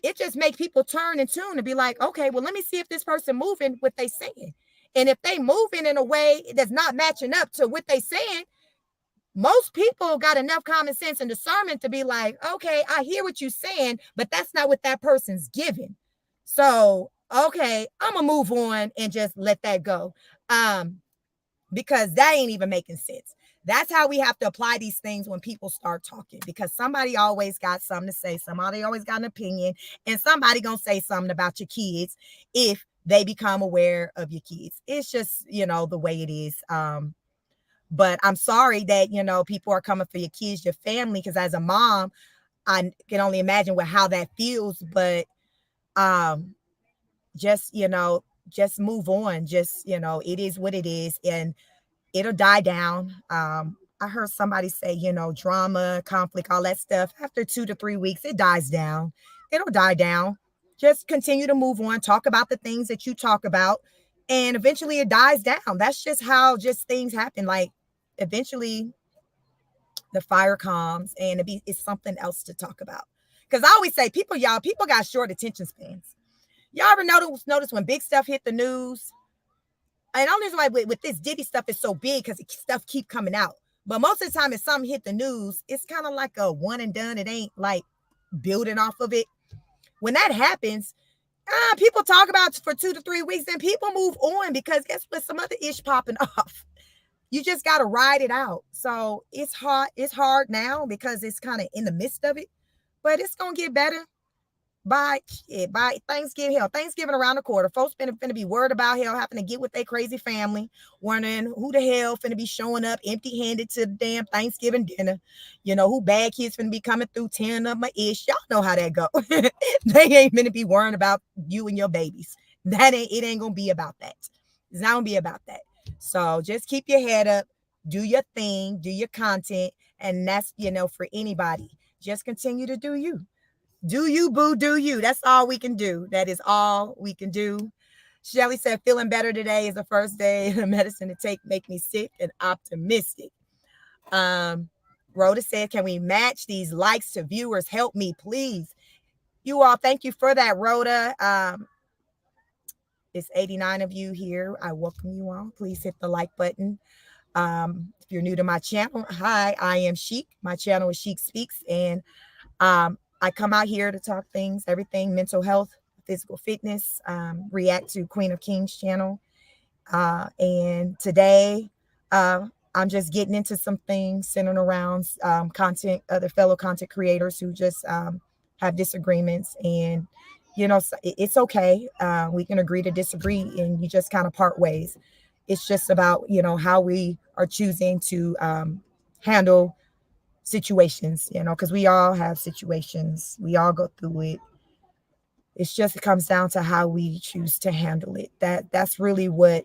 it just makes people turn and tune and be like, okay, well, let me see if this person moving what they saying. And if they moving in a way that's not matching up to what they saying, most people got enough common sense and discernment to be like, okay, I hear what you're saying, but that's not what that person's giving. So, okay, I'm gonna move on and just let that go. Because that ain't even making sense. That's how we have to apply these things when people start talking, because somebody always got something to say. Somebody always got an opinion, and somebody gonna say something about your kids if they become aware of your kids. It's just, the way it is. But I'm sorry that, people are coming for your kids, your family, because as a mom, I can only imagine how that feels. But just, just move on. Just, it is what it is, and it'll die down. I heard somebody say, drama, conflict, all that stuff, after 2 to 3 weeks, it dies down. It'll die down. Just continue to move on. Talk about the things that you talk about, and eventually it dies down. That's just how things happen. Like, eventually the fire calms, and it's something else to talk about. Because I always say, people got short attention spans. Y'all ever notice when big stuff hit the news? And only reason why with this Diddy stuff is so big, because stuff keep coming out. But most of the time, if something hit the news, it's kind of like a one and done. It ain't like building off of it. When that happens, people talk about it for 2 to 3 weeks, then people move on, because guess what? Some other ish popping off. You just got to ride it out. So it's hard. It's hard now because it's kind of in the midst of it, but it's going to get better by Thanksgiving. Hell, Thanksgiving around the corner. Folks finna be worried about having to get with their crazy family, wondering who the hell finna be showing up empty-handed to the damn Thanksgiving dinner. Who bad kids finna be coming through tearing up my ish. Y'all know how that go. They ain't finna be worrying about you and your babies. It ain't gonna be about that. It's not gonna be about that. So just keep your head up, do your thing, do your content, and that's, for anybody. Just continue to do you. Do you, boo, do you. That's all we can do. That is all we can do. Shelly said, feeling better today is the first day of medicine to take, make me sick and optimistic. Rhoda said, can we match these likes to viewers? Help me, please. You all, thank you for that, Rhoda. It's 89 of you here. I welcome you all. Please hit the like button. If you're new to my channel, hi, I am Chic. My channel is Chic Speaks, and I come out here to talk things, everything mental health, physical fitness, react to Queen of Kings channel. And today, I'm just getting into some things centered around other fellow content creators who just have disagreements, and it's okay. We can agree to disagree, and you just kind of part ways. It's just about, how we are choosing to handle situations, because we all have situations. We all go through it. It comes down to how we choose to handle it. That's really what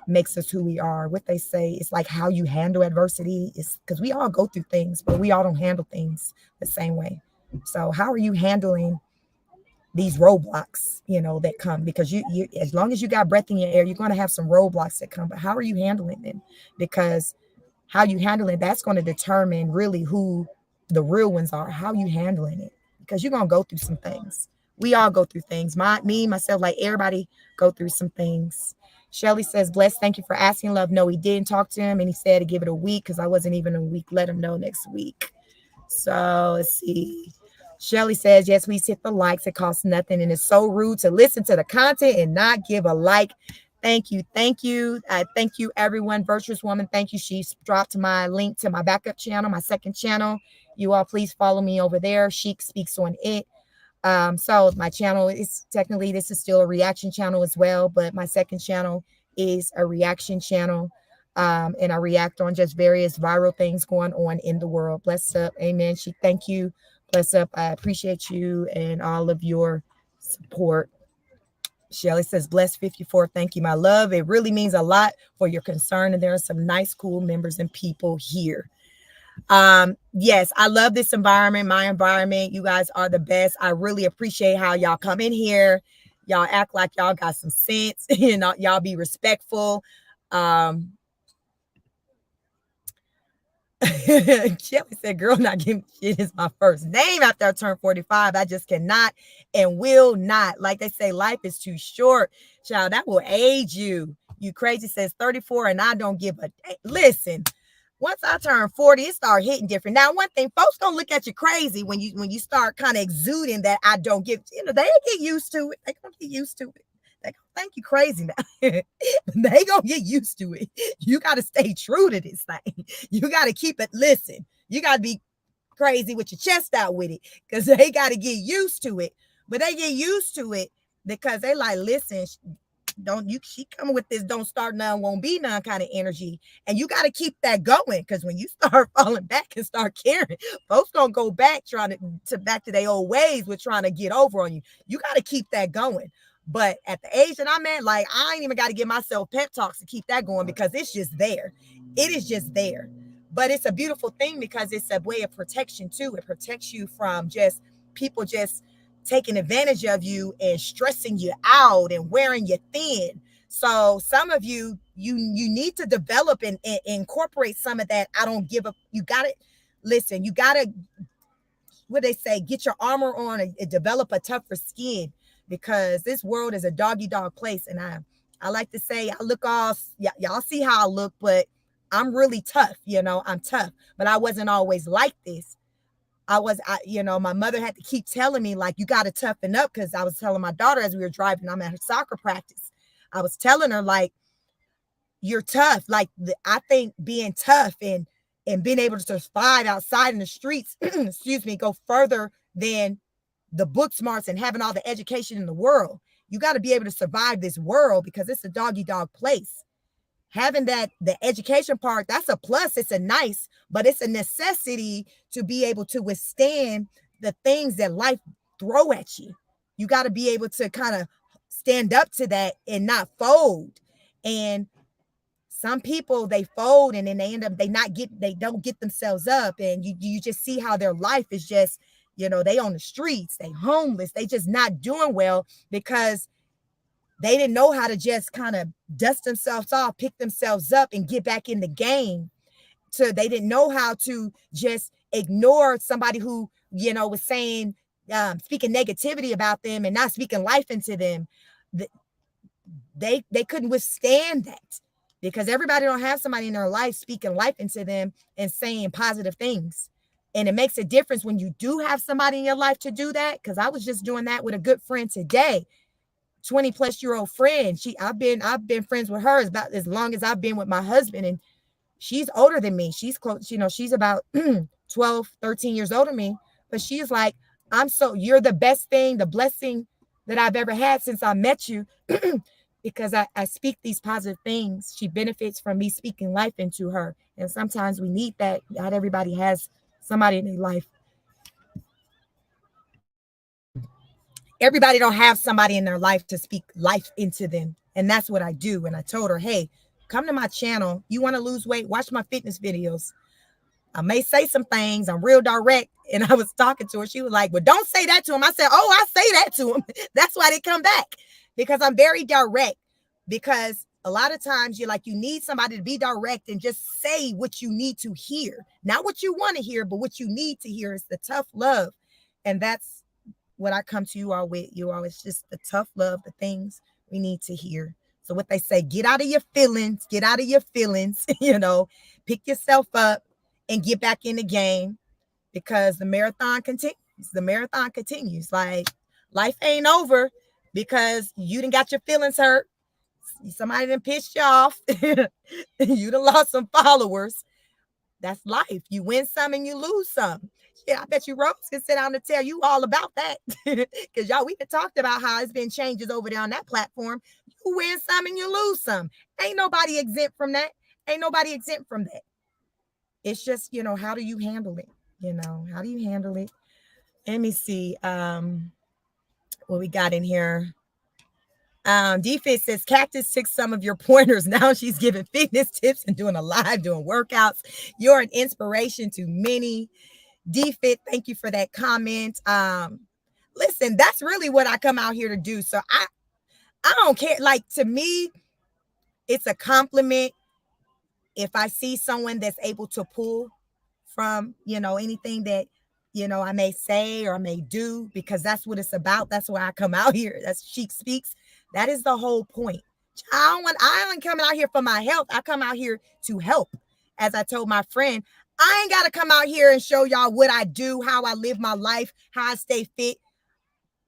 makes us who we are. What they say, it's like how you handle adversity. Is because we all go through things, but we all don't handle things the same way. So how are you handling these roadblocks, that come? Because you as long as you got breath in your air, you're going to have some roadblocks that come. But how are you handling them? Because how you handle it, that's going to determine really who the real ones are. How you handling it? Because you're going to go through some things. We all go through things. Myself, like everybody go through some things. Shelly says, bless, thank you for asking, love. No, he didn't talk to him, and he said to give it a week, because I wasn't even a week. Let him know next week. So let's see. Shelly says, yes, we hit the likes. It costs nothing, and it's so rude to listen to the content and not give a like. Thank you. Thank you. Thank you, everyone. Virtuous Woman, thank you. She's dropped my link to my backup channel, my second channel. You all please follow me over there. Chic Speaks on it. So my channel is technically, this is still a reaction channel as well, but my second channel is a reaction channel. And I react on just various viral things going on in the world. Bless up. Amen. Chic, thank you. Bless up. I appreciate you and all of your support. Shelly says, bless 54. Thank you, my love. It really means a lot for your concern. And there are some nice, cool members and people here. Yes, I love this environment, my environment. You guys are the best. I really appreciate how y'all come in here. Y'all act like y'all got some sense. Y'all be respectful. um Kelly said, girl, not giving shit is my first name after I turn 45. I just cannot and will not. Like they say, life is too short. Child, that will age you. You crazy says 34 and I don't give a listen. Once I turn 40, it start hitting different. Now, one thing, folks gonna look at you crazy when you start kind of exuding that I don't give, they get used to it. They gonna get used to it. They gonna think you crazy now. They gonna get used to it. You gotta stay true to this thing. You gotta keep it, listen, you gotta be crazy with your chest out with it because they gotta get used to it. But they get used to it because they like, listen, don't you she coming with this don't start none, won't be none kind of energy. And you got to keep that going, because when you start falling back and start caring, folks gonna go back trying to back to their old ways with trying to get over on you. You got to keep that going. But at the age that I'm at, like, I ain't even got to give myself pep talks to keep that going because it's just there. It is just there. But it's a beautiful thing because it's a way of protection too. It protects you from just people just taking advantage of you and stressing you out and wearing you thin. So some of you need to develop and incorporate some of that. I don't give up. You got to listen. You got to, what they say, get your armor on and develop a tougher skin, because this world is a doggy dog place. And I like to say, I look all, y'all see how I look, but I'm really tough. I'm tough, but I wasn't always like this. My mother had to keep telling me, like, you got to toughen up. Cause I was telling my daughter as we were driving, I'm at her soccer practice. I was telling her, like, you're tough. Like, I think being tough and being able to survive outside in the streets, excuse me, go further than the book smarts and having all the education in the world. You got to be able to survive this world because it's a doggy dog place. Having the education part, that's a plus. It's a nice, but it's a necessity to be able to withstand the things that life throw at you. You got to be able to kind of stand up to that and not fold. And some people, they fold and then they end up, they don't get themselves up. And you just see how their life is just, they on the streets, they homeless, they just not doing well because they didn't know how to just kind of dust themselves off, pick themselves up, and get back in the game. So they didn't know how to just ignore somebody who, was saying, speaking negativity about them and not speaking life into them. They couldn't withstand that because everybody don't have somebody in their life speaking life into them and saying positive things. And it makes a difference when you do have somebody in your life to do that. Because I was just doing that with a good friend today. 20 plus year old friend. I've been friends with her about as long as I've been with my husband, and she's older than me. She's close, she's about 12, 13 years older than me, but she's like, you're the best thing, the blessing that I've ever had since I met you. Because I speak these positive things. She benefits from me speaking life into her. And sometimes we need that. Not everybody has somebody in their life. Everybody don't have somebody in their life to speak life into them. And that's what I do. And I told her, hey, come to my channel. You want to lose weight? Watch my fitness videos. I may say some things. I'm real direct. And I was talking to her. She was like, well, don't say that to him. I said, oh, I say that to him. That's why they come back, because I'm very direct. Because a lot of times you need somebody to be direct and just say what you need to hear. Not what you want to hear, but what you need to hear is the tough love. And that's what I come to you all with. You all, it's just the tough love, the things we need to hear. So what they say, get out of your feelings, pick yourself up and get back in the game, because the marathon continues. Like, life ain't over because you done got your feelings hurt. Somebody done pissed you off. You done lost some followers. That's life. You win some and you lose some. Yeah, I bet you Rose can sit down and tell you all about that. Because y'all, we talked about how it's been changes over there on that platform. You win some and you lose some. Ain't nobody exempt from that. It's just, how do you handle it? How do you handle it? Let me see what we got in here. Defense says Cactus took some of your pointers. Now she's giving fitness tips and doing a live, doing workouts. You're an inspiration to many. Defit, thank you for that comment. Listen, that's really what I come out here to do. So I don't care. Like, to me, it's a compliment if I see someone that's able to pull from, anything that, I may say or I may do, because that's what it's about. That's why I come out here. That's Chic Speaks. That is the whole point. I don't come out here for my health. I come out here to help. As I told my friend, I ain't got to come out here and show y'all what I do, how I live my life, how I stay fit.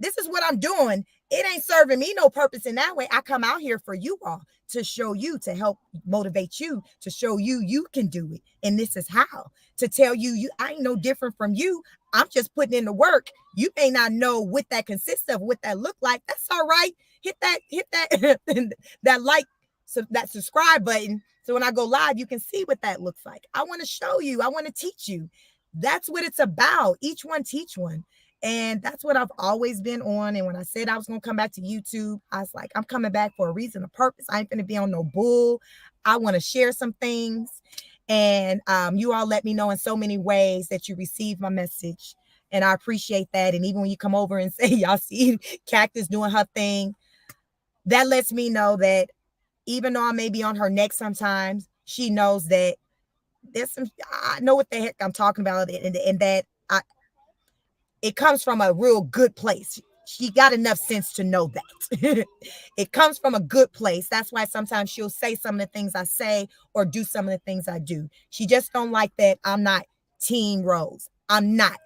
This is what I'm doing. It ain't serving me no purpose in that way. I come out here for you all, to show you, to help motivate you, to show you you can do it. And this is how. To tell you, I ain't no different from you. I'm just putting in the work. You may not know what that consists of, what that look like. That's all right. Hit that that like, so that subscribe button. So when I go live, you can see what that looks like. I want to show you. I want to teach you. That's what it's about. Each one teach one. And that's what I've always been on. And when I said I was going to come back to YouTube, I was like, I'm coming back for a reason, a purpose. I ain't going to be on no bull. I want to share some things. And you all let me know in so many ways that you received my message. And I appreciate that. And even when you come over and say, y'all see Cactus doing her thing, that lets me know that even though I may be on her neck sometimes, she knows that I know what the heck I'm talking about. And that it comes from a real good place. She got enough sense to know that. It comes from a good place. That's why sometimes she'll say some of the things I say or do some of the things I do. She just don't like that I'm not Team Rose. I'm not.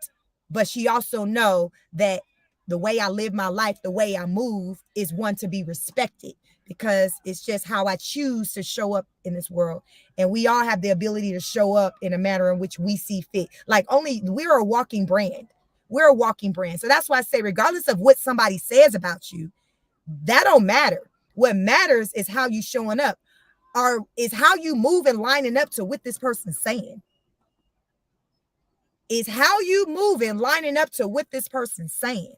But she also know that the way I live my life, the way I move is one to be respected, because it's just how I choose to show up in this world. And we all have the ability to show up in a manner in which we see fit. Like, only we're a walking brand. We're a walking brand. So that's why I say, regardless of what somebody says about you, that don't matter. What matters is how you showing up, or is how you move and lining up to what this person's saying. Is how you move and lining up to what this person's saying.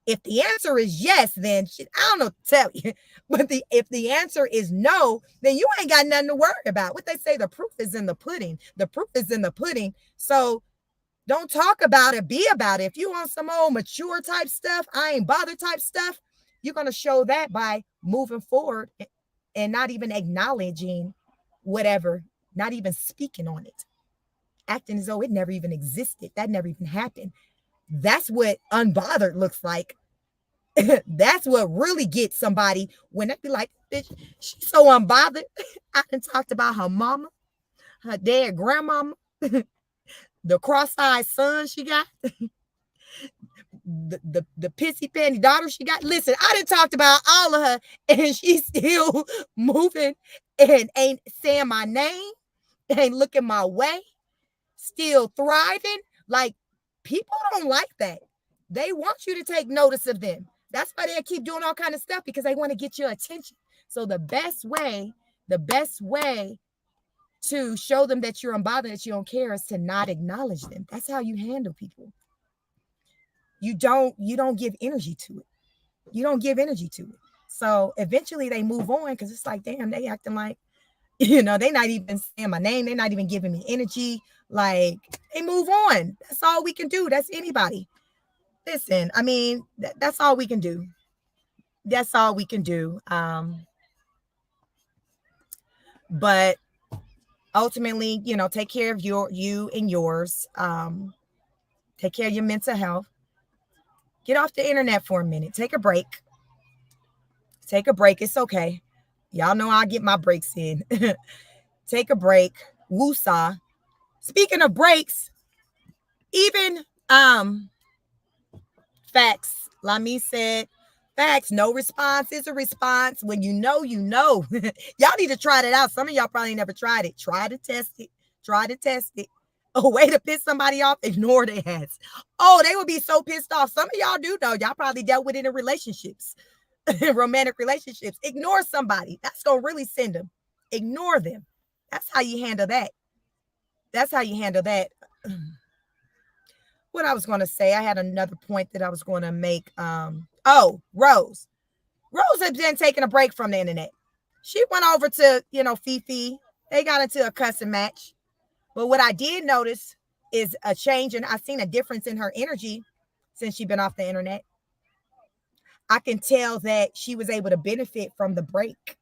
If the answer is yes, then I don't know what to tell you. But if the answer is no, then you ain't got nothing to worry about. What they say, the proof is in the pudding. The proof is in the pudding. So don't talk about it, be about it. If you want some old mature type stuff, I ain't bothered type stuff, you're going to show that by moving forward and not even acknowledging whatever, not even speaking on it. Acting as though it never even existed. That never even happened. That's what unbothered looks like. That's what really gets somebody when they be like, bitch, she's so unbothered. I done talked about her mama, her dad, grandmama, the cross-eyed son she got, the pissy panty daughter she got. Listen, I done talked about all of her, and she's still moving and ain't saying my name, ain't looking my way, still thriving. Like, people don't like that. They want you to take notice of them. That's why they keep doing all kind of stuff, because they want to get your attention. So the best way to show them that you're unbothered, that you don't care, is to not acknowledge them. That's how you handle people. You don't give energy to it. You don't give energy to it. So eventually they move on, because it's like, damn, they acting like, they not even saying my name. They're not even giving me energy. Like, they move on. That's all we can do. That's anybody. Listen, I mean, that's all we can do. That's all we can do. But ultimately, take care of you and yours. Take care of your mental health. Get off the internet for a minute. Take a break. It's okay. Y'all know I get my breaks in. Take a break. Woosah. Speaking of breaks, even facts. Lami said, facts. No response is a response. When you know, you know. Y'all need to try that out. Some of y'all probably never tried it. Try to test it. A way to piss somebody off, ignore their ass. Oh, they would be so pissed off. Some of y'all do know. Y'all probably dealt with it in relationships, romantic relationships. Ignore somebody. That's going to really send them. Ignore them. That's how you handle that. What I was going to say, I had another point that I was going to make. Rose. Rose had been taking a break from the internet. She went over to, Fifi. They got into a cussing match. But what I did notice is a change, and I seen a difference in her energy since she's been off the internet. I can tell that she was able to benefit from the break.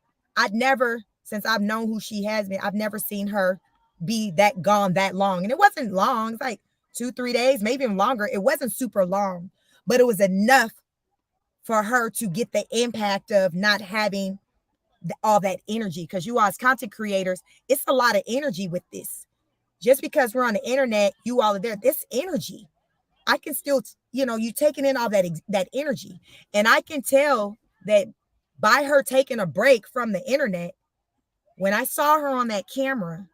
Since I've known who she has been, I've never seen her be that gone that long. And it wasn't long. It's like 2-3 days, maybe even longer. It wasn't super long, but it was enough for her to get the impact of not having all that energy. Because you all as content creators, it's a lot of energy with this. Just because we're on the internet, you all are there. This energy, I can still, you taking in all that energy. And I can tell that by her taking a break from the internet, when I saw her on that camera,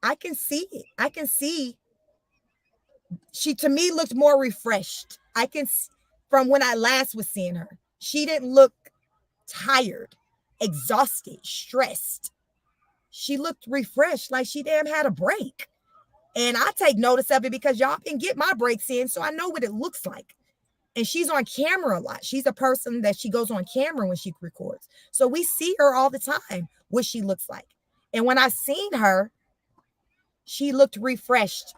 I can see it. I can see she, to me, looked more refreshed. I can, from when I last was seeing her, she didn't look tired, exhausted, stressed. She looked refreshed, like she damn had a break. And I take notice of it because y'all can get my breaks in, so I know what it looks like. And she's on camera a lot. She's a person that she goes on camera when she records. So we see her all the time, what she looks like. And when I seen her, she looked refreshed.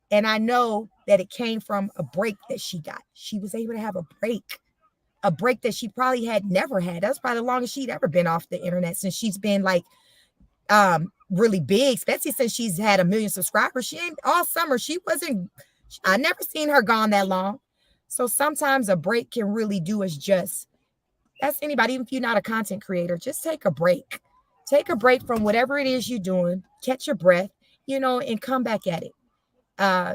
And I know that it came from a break that she got. She was able to have a break that she probably had never had. That's probably the longest she'd ever been off the internet since she's been like really big, especially since she's had 1 million subscribers. She ain't all summer. I never seen her gone that long. So sometimes a break can really do us just. That's anybody, even if you're not a content creator, just take a break. Take a break from whatever it is you're doing, catch your breath, and come back at it.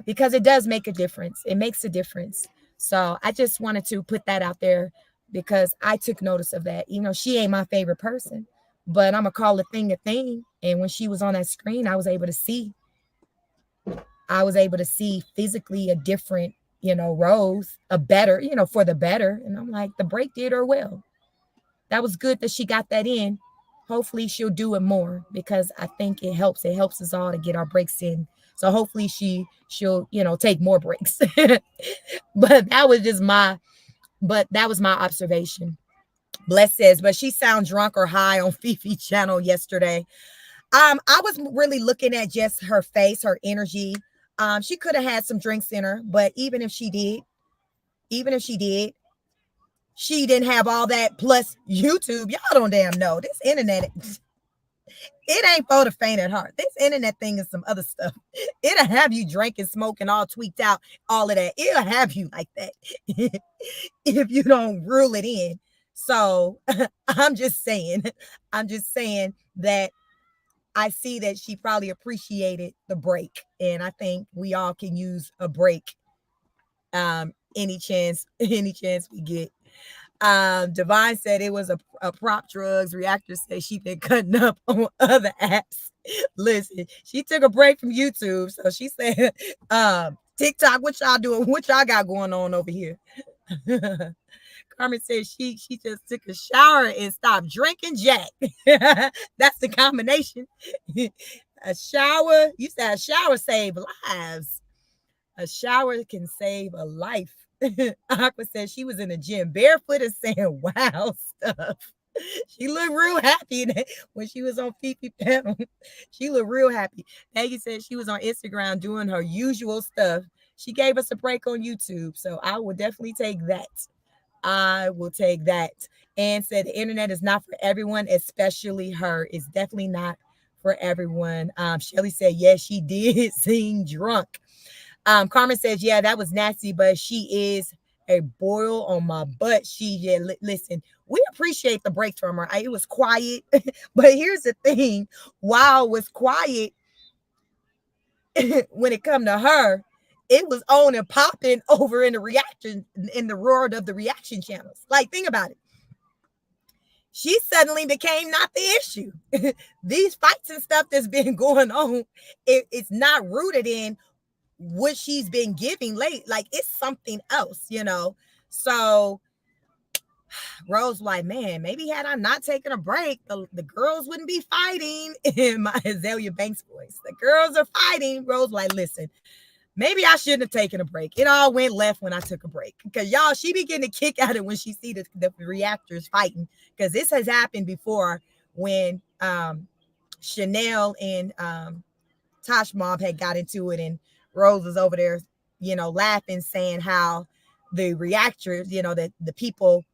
Because it does make a difference. It makes a difference. So I just wanted to put that out there because I took notice of that. She ain't my favorite person, but I'm going to call a thing a thing. And when she was on that screen, I was able to see physically a different, Rose, a better, for the better. And I'm like, the break did her well. That was good that she got that in. Hopefully she'll do it more because I think it helps. It helps us all to get our breaks in. So hopefully she'll, take more breaks. But that was my observation. Bless says, but she sounds drunk or high on Fifi channel yesterday. I was really looking at just her face, her energy. She could have had some drinks in her, but even if she did, she didn't have all that. Plus YouTube, y'all don't damn know. This internet, it ain't for the faint at heart. This internet thing is some other stuff. It'll have you drinking, smoking, all tweaked out, all of that. It'll have you like that if you don't rule it in. So I'm just saying that I see that she probably appreciated the break. And I think we all can use a break any chance we get. Divine said it was a prop drugs. Reactor said she been cutting up on other apps. Listen, she took a break from YouTube. So she said, TikTok, what y'all doing? What y'all got going on over here? Carmen said she just took a shower and stopped drinking Jack. That's the combination. A shower. You said a shower save lives. A shower can save a life. Aqua said she was in the gym barefoot and saying wow stuff. She looked real happy when she was on Fifi panel. She looked real happy. Peggy said she was on Instagram doing her usual stuff. She gave us a break on YouTube, so I will definitely take that. I will take that. And said the internet is not for everyone, especially her. It's definitely not for everyone. Shelly said, yes, she did sing drunk. Carmen says, yeah, that was nasty, but she is a boil on my butt. Listen, we appreciate the break from her. It was quiet, but here's the thing. While it was quiet, when it come to her, it was on and popping over in the roar of the reaction channels. Like, think about it. She suddenly became not the issue. These fights and stuff that's been going on, it's not rooted in what she's been giving late. Like, it's something else, So Rose like, man, maybe had I not taken a break, the girls wouldn't be fighting. In my Azalea Banks voice, the girls are fighting. Rose like, listen, Maybe I shouldn't have taken a break. It all went left when I took a break. Because y'all, she be getting a kick out of it when she see the reactors fighting. Because this has happened before when Chanel and Tosh Mob had got into it, and Rose was over there, laughing, saying how the reactors, that the people,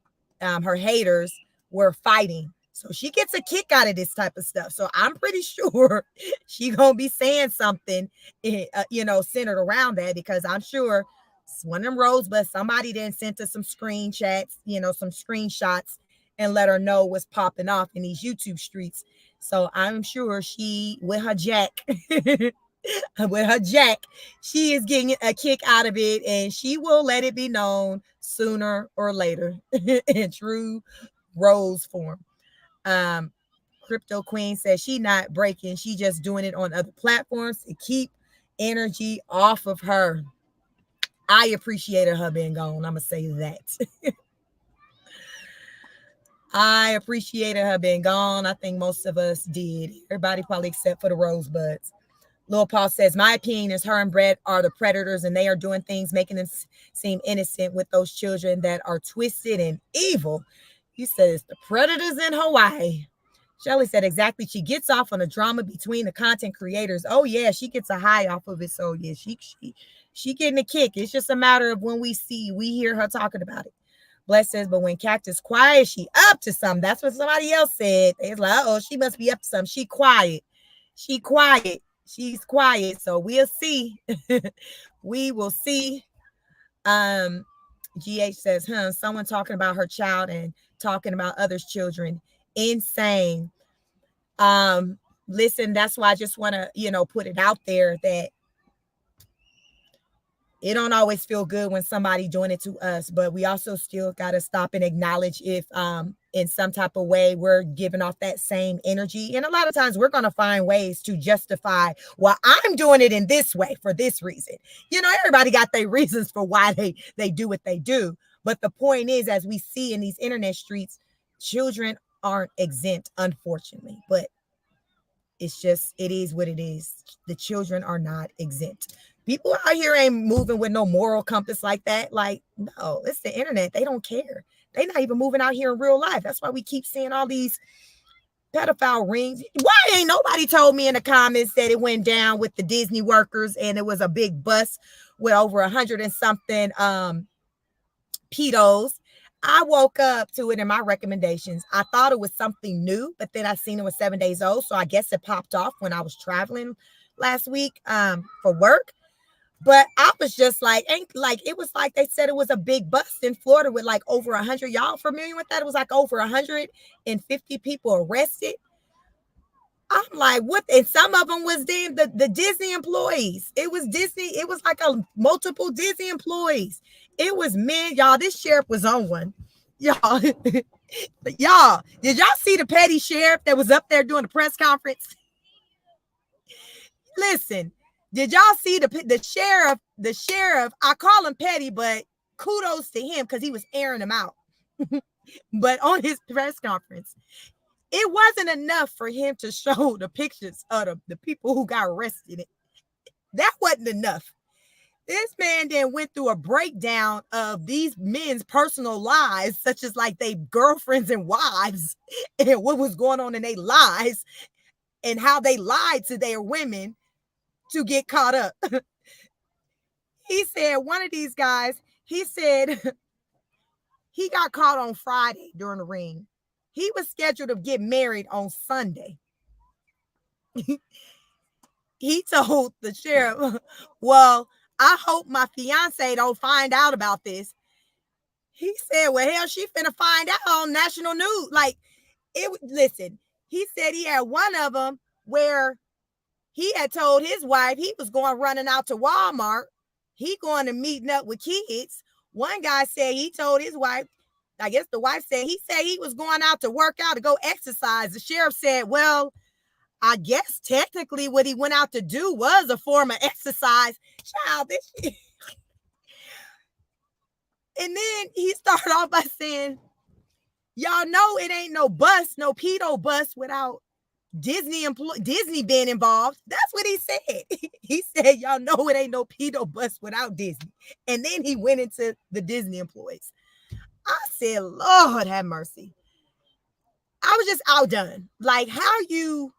her haters, were fighting. So she gets a kick out of this type of stuff. So I'm pretty sure she gonna be saying something, centered around that, because I'm sure it's one of them rosebuds. Somebody then sent her some screenshots, some screenshots, and let her know what's popping off in these YouTube streets. So I'm sure she, with her jack, she is getting a kick out of it, and she will let it be known sooner or later in true Rose form. Crypto Queen says she not breaking, she just doing it on other platforms to keep energy off of her. I appreciated her being gone. I'm gonna say that. I appreciated her being gone. I think most of us did. Everybody probably except for the Rosebuds. Lil Paul says, my opinion is her and Brett are the predators, and they are doing things making them seem innocent with those children that are twisted and evil. He says the predators in Hawaii. Shelly said, exactly. She gets off on a drama between the content creators. Oh yeah, she gets a high off of it. So yeah, she getting a kick. It's just a matter of when we hear her talking about it. Bless says, but when Cactus quiet, she up to something. That's what somebody else said. It's like, oh, she must be up to something. She quiet. She's quiet. So we'll see. We will see. GH says, someone talking about her child and talking about others' children. Insane. Listen, that's why I just want to, put it out there that it don't always feel good when somebody doing it to us, but we also still got to stop and acknowledge if in some type of way we're giving off that same energy. And a lot of times we're going to find ways to justify, well, I'm doing it in this way for this reason. Everybody got their reasons for why they do what they do. But the point is, as we see in these internet streets, children aren't exempt, unfortunately. But it's just, it is what it is. The children are not exempt. People out here ain't moving with no moral compass like that. Like, no, it's the internet. They don't care. They're not even moving out here in real life. That's why we keep seeing all these pedophile rings. Why ain't nobody told me in the comments that it went down with the Disney workers and it was a big bus with over 100 and something pedos? I woke up to it in my recommendations. I thought it was something new, but then I seen it was 7 days old. So I guess it popped off when I was traveling last week for work. But I was just like, it was like they said it was a big bust in Florida with like over 100. Y'all familiar with that? It was like over 150 people arrested. I'm like, what? And some of them was the Disney employees. It was Disney. It was like multiple Disney employees. It was men, y'all. This sheriff was on one. Y'all, did y'all see the petty sheriff that was up there doing the press conference? Listen, did y'all see the sheriff? The sheriff, I call him petty, but kudos to him because he was airing them out. But on his press conference, it wasn't enough for him to show the pictures of the people who got arrested. That wasn't enough. This man then went through a breakdown of these men's personal lives, such as like they girlfriends and wives, and what was going on in their lives, and how they lied to their women to get caught up. He said one of these guys, he said he got caught on Friday during the ring. He was scheduled to get married on Sunday. He told the sheriff, well, I hope my fiance don't find out about this. He said, well, hell, she finna find out on national news. Like, listen, he said he had one of them where he had told his wife he was going running out to Walmart. He going to meeting up with kids. One guy said he told his wife, I guess the wife said he was going out to work out to go exercise. The sheriff said, well, I guess technically what he went out to do was a form of exercise. Child, this shit. And then he started off by saying, y'all know it ain't no bus, no pedo bus without Disney being involved. That's what he said. He said, y'all know it ain't no pedo bus without Disney. And then he went into the Disney employees. I said, Lord have mercy. I was just outdone. Like, how you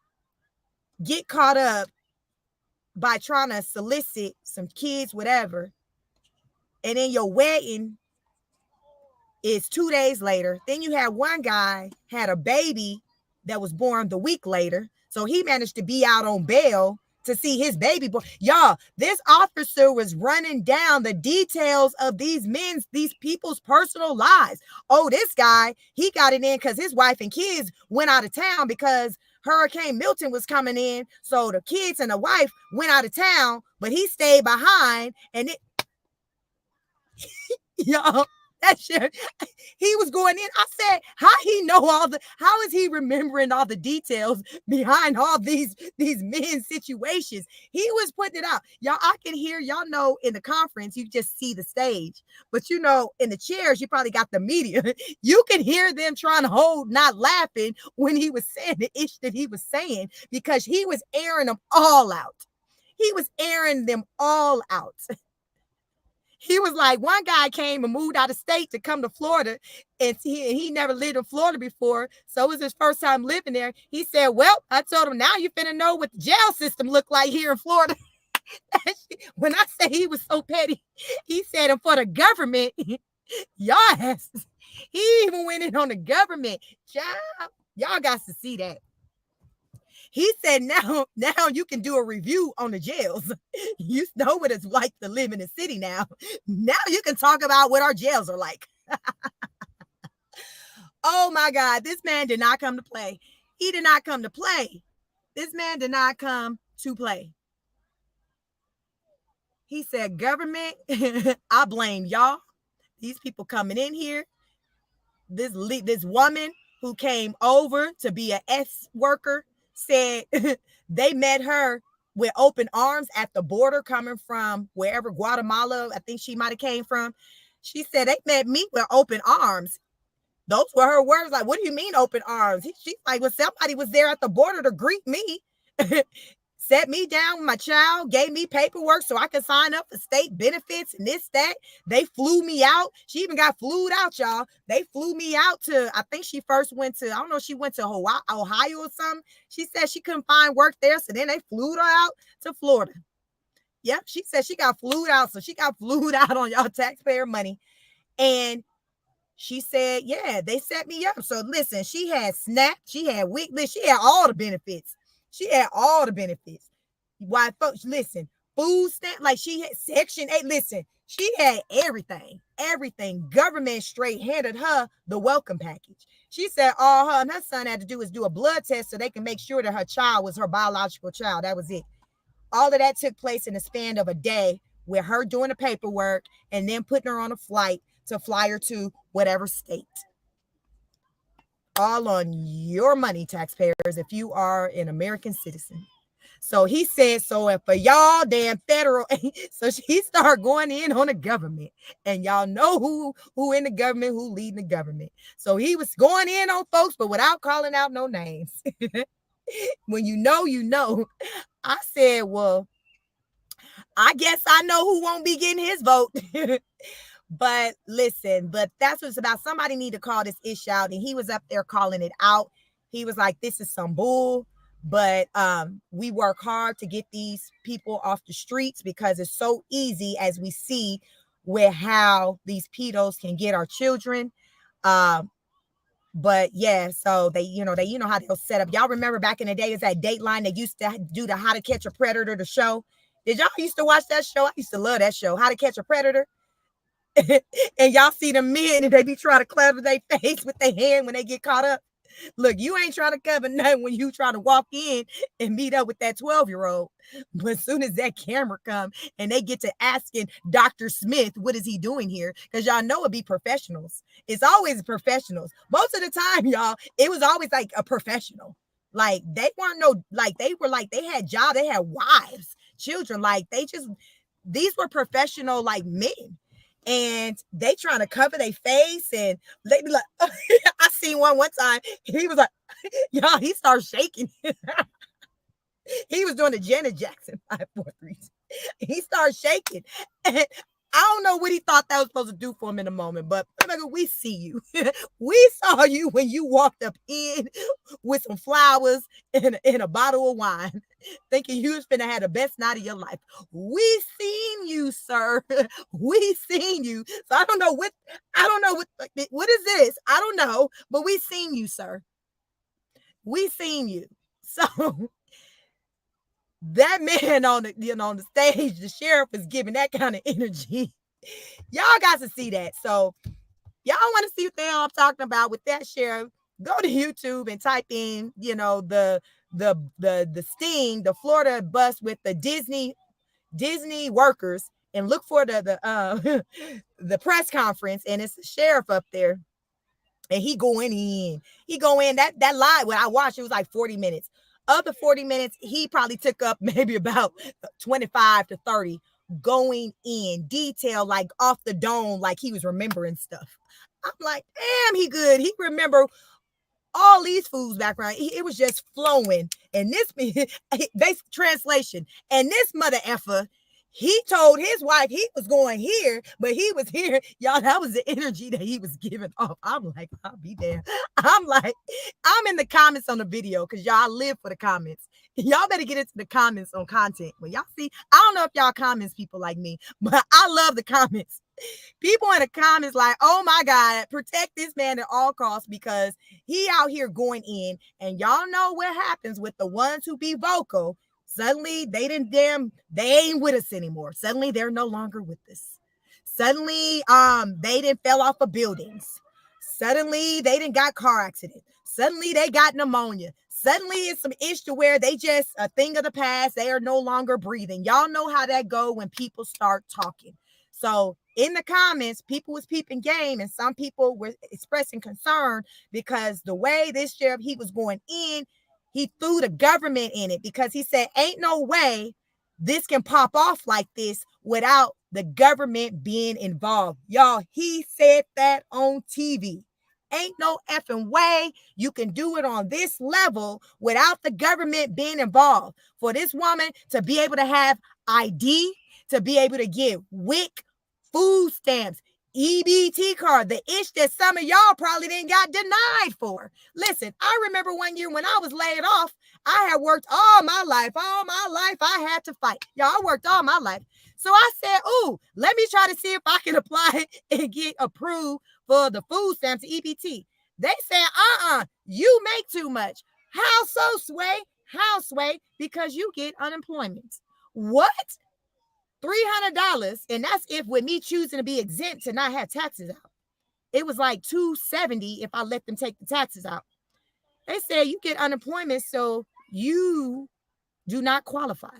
get caught up by trying to solicit some kids, whatever, and then your wedding is 2 days later. Then you had one guy had a baby that was born the week later. So he managed to be out on bail to see his baby born. Y'all, this officer was running down the details of these people's personal lives. Oh, this guy, he got it in because his wife and kids went out of town because Hurricane Milton was coming in. So the kids and the wife went out of town, but he stayed behind. And y'all, that shit, he was going in. I said, how is he remembering all the details behind all these men's situations? He was putting it out. Y'all, I can hear, y'all know, in the conference, you just see the stage, but you know, in the chairs, you probably got the media. You can hear them trying to hold, not laughing when he was saying the ish that he was saying, because he was airing them all out. He was airing them all out. He was like, one guy came and moved out of state to come to Florida, and he never lived in Florida before, so it was his first time living there. He said, well, I told him, now you finna know what the jail system look like here in Florida. When I say he was so petty, he said, and for the government, yes, he even went in on the government. Y'all got to see that. He said, now you can do a review on the jails. You know what it's like to live in the city now. Now you can talk about what our jails are like. Oh my God, this man did not come to play. He did not come to play. This man did not come to play. He said, government, I blame y'all. These people coming in here. This woman who came over to be an S worker said they met her with open arms at the border coming from wherever, Guatemala, I think she might have came from. She said they met me with open arms. Those were her words. Like, what do you mean open arms? She's like, well, somebody was there at the border to greet me. Set me down with my child, gave me paperwork so I could sign up for state benefits and this, that. They flew me out. She even got flued out, y'all. They flew me out to, I think she first went to, I don't know, she went to Hawaii, Ohio or something. She said she couldn't find work there, so then they flew her out to Florida. Yep, she said she got flued out, so she got flued out on y'all taxpayer money. And she said, yeah, they set me up. So listen, she had SNAP, she had weekly, she had all the benefits. She had all the benefits. Why, folks, listen, food stamp, like she had Section 8. Listen, she had everything. Government straight handed her the welcome package. She said all her and her son had to do is do a blood test so they can make sure that her child was her biological child. That was it. All of that took place in the span of a day with her doing the paperwork and then putting her on a flight to fly her to whatever state. All on your money, taxpayers, if you are an American citizen. So he said, so if for y'all damn federal, so she started going in on the government, and y'all know who in the government, who leading the government. So he was going in on folks, but without calling out no names. When you know, you know. I said, well, I guess I know who won't be getting his vote. But listen, but that's what it's about. Somebody need to call this issue out. And he was up there calling it out. He was like, this is some bull. But we work hard to get these people off the streets because it's so easy, as we see with how these pedos can get our children. But yeah, so they how they'll set up. Y'all remember back in the day, it's that Dateline they used to do the How to Catch a Predator, the show. Did y'all used to watch that show? I used to love that show, How to Catch a Predator. And y'all see the men and they be trying to cover their face with their hand when they get caught up. Look, you ain't trying to cover nothing when you try to walk in and meet up with that 12-year-old. But as soon as that camera come and they get to asking Dr. Smith, what is he doing here? Because y'all know it be professionals. It's always professionals. Most of the time, y'all, it was always like a professional. Like they weren't they had jobs, they had wives, children. Like these were professional like men. and they trying to cover their face, and they be like, I seen one time, he was like, y'all, he started shaking. He was doing the Janet Jackson 543. He started shaking. And I don't know what he thought that was supposed to do for him in a moment, but we see you. We saw you when you walked up in with some flowers and a bottle of wine, thinking you was finna have the best night of your life. We seen you, sir. We seen you. So I don't know what is this? I don't know, but we seen you, sir. We seen you. So that man on the stage, the sheriff, is giving that kind of energy. Y'all got to see that. So y'all want to see what the hell I'm talking about with that sheriff? Go to YouTube and type in, the sting, the Florida bus with the Disney workers, and look for the the press conference, and it's the sheriff up there. And he go in. That live, when I watched, it was like 40 minutes. Of the 40 minutes, he probably took up maybe about 25 to 30 going in detail, like off the dome, like he was remembering stuff. I'm like, damn, he good. He remember all these foods background. It was just flowing. And this basic translation. And this mother effer, he told his wife he was going here, but he was here. Y'all, that was the energy that he was giving off. I'm like, I'll be damned. I'm in the comments on the video, because y'all live for the comments. Y'all better get into the comments on content. When y'all see, I don't know if y'all comments people like me, but I love the comments. People in the comments like, oh my God, protect this man at all costs, because he out here going in. And y'all know what happens with the ones who be vocal. Suddenly they ain't with us anymore. Suddenly they're no longer with us. Suddenly they didn't fell off of buildings. Suddenly they didn't got car accident. Suddenly they got pneumonia. Suddenly it's some issue where they just a thing of the past. They are no longer breathing. Y'all know how that go when people start talking. So in the comments, people was peeping game, and some people were expressing concern because the way this sheriff, he was going in, he threw the government in it, because he said, ain't no way this can pop off like this without the government being involved. Y'all, he said that on TV. Ain't no effing way you can do it on this level without the government being involved. For this woman to be able to have ID, to be able to get WIC, food stamps, EBT card, the ish that some of y'all probably didn't got denied for. Listen, I remember one year when I was laid off, I had worked all my life. I had to fight. Y'all, I worked all my life. So I said, ooh, let me try to see if I can apply and get approved for the food stamps, EBT. They said, you make too much. How so, Sway? How, Sway? Because you get unemployment. What? $300, and that's if with me choosing to be exempt to not have taxes out. It was like $270 if I let them take the taxes out. They said you get unemployment, so you do not qualify.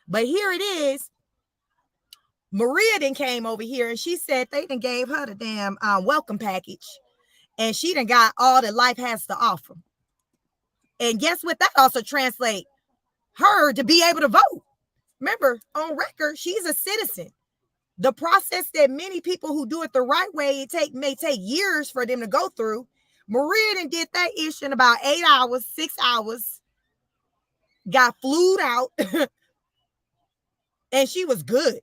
But here it is. Maria then came over here, and she said they done gave her the damn welcome package, and she done got all that life has to offer. And guess what? That also translates her to be able to vote. Remember, on record, she's a citizen. The process that many people who do it the right way, may take years for them to go through. Maria done did that ish in about 8 hours, 6 hours, got flued out, and she was good.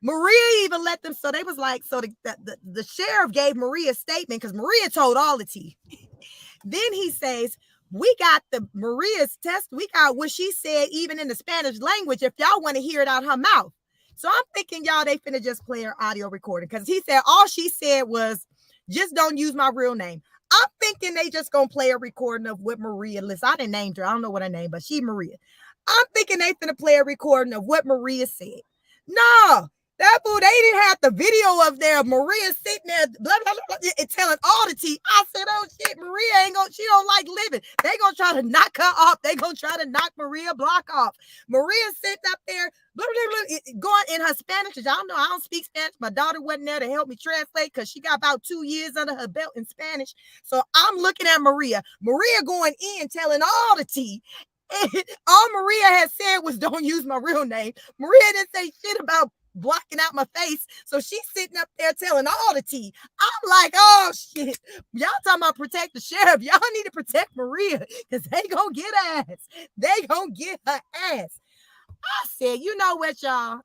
Maria even let them, so they was like, so the sheriff gave Maria a statement, because Maria told all the tea. Then he says, we got the Maria's test. We got what she said, even in the Spanish language, if y'all want to hear it out her mouth. So I'm thinking, y'all, they finna just play her audio recording, because he said all she said was, just don't use my real name. I'm thinking they just gonna play a recording of what Maria, listen, I didn't name her. I don't know what her name, but she Maria. I'm thinking they finna play a recording of what Maria said. No, that fool, they didn't have the video of their Maria sitting there, blah, blah, blah, blah, and telling all the tea. I said, oh shit, Maria she don't like living. They gonna try to knock her off. They gonna try to knock Maria Block off. Maria sitting up there, blah, blah, blah, going in her Spanish, because y'all know I don't speak Spanish. My daughter wasn't there to help me translate, because she got about 2 years under her belt in Spanish. So I'm looking at Maria going in, telling all the tea. And all Maria had said was, don't use my real name. Maria didn't say shit about blocking out my face. So she's sitting up there telling all the tea. I'm like, oh shit. Y'all talking about protect the sheriff. Y'all need to protect Maria because they gonna get ass. They gonna get her ass. I said, you know what, y'all?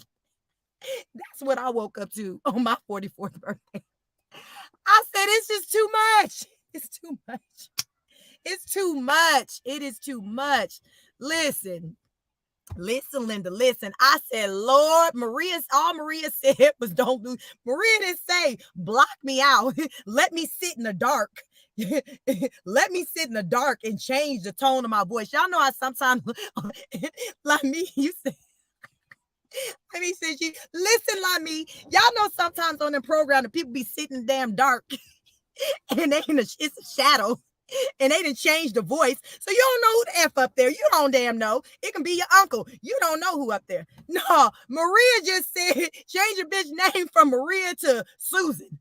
That's what I woke up to on my 44th birthday. I said, it's just too much. It's too much. It's too much. It is too much. Listen, Linda, listen. I said, Lord, all Maria said was don't do. Maria didn't say block me out. Let me sit in the dark. Let me sit in the dark and change the tone of my voice. Y'all know I sometimes like me, you say. Let me say, listen, like me. Y'all know sometimes on the program the people be sitting damn dark and it's a shadow. And they didn't change the voice. So you don't know who the F up there. You don't damn know. It can be your uncle. You don't know who up there. No, Maria just said, change your bitch name from Maria to Susan.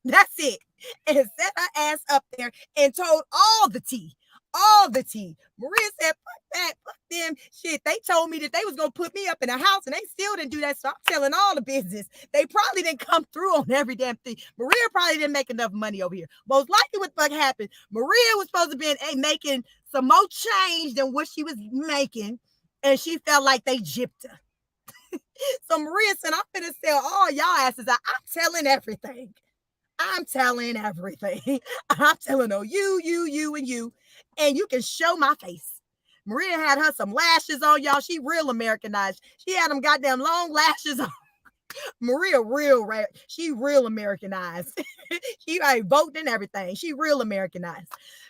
That's it. And set her ass up there and told all the tea. All the tea. Maria said, fuck that, fuck them. Shit, they told me that they was going to put me up in a house and they still didn't do that. So I'm telling all the business. They probably didn't come through on every damn thing. Maria probably didn't make enough money over here. Most likely what the fuck happened, Maria was supposed to be making some more change than what she was making. And she felt like they gypped her. So Maria said, I'm going to sell all y'all asses out. I'm telling everything. I'm telling everything. I'm telling you, and you. And you can show my face. Maria had her some lashes on, y'all. She real Americanized. She had them goddamn long lashes on. Maria she real Americanized. She like voting and everything. She real Americanized.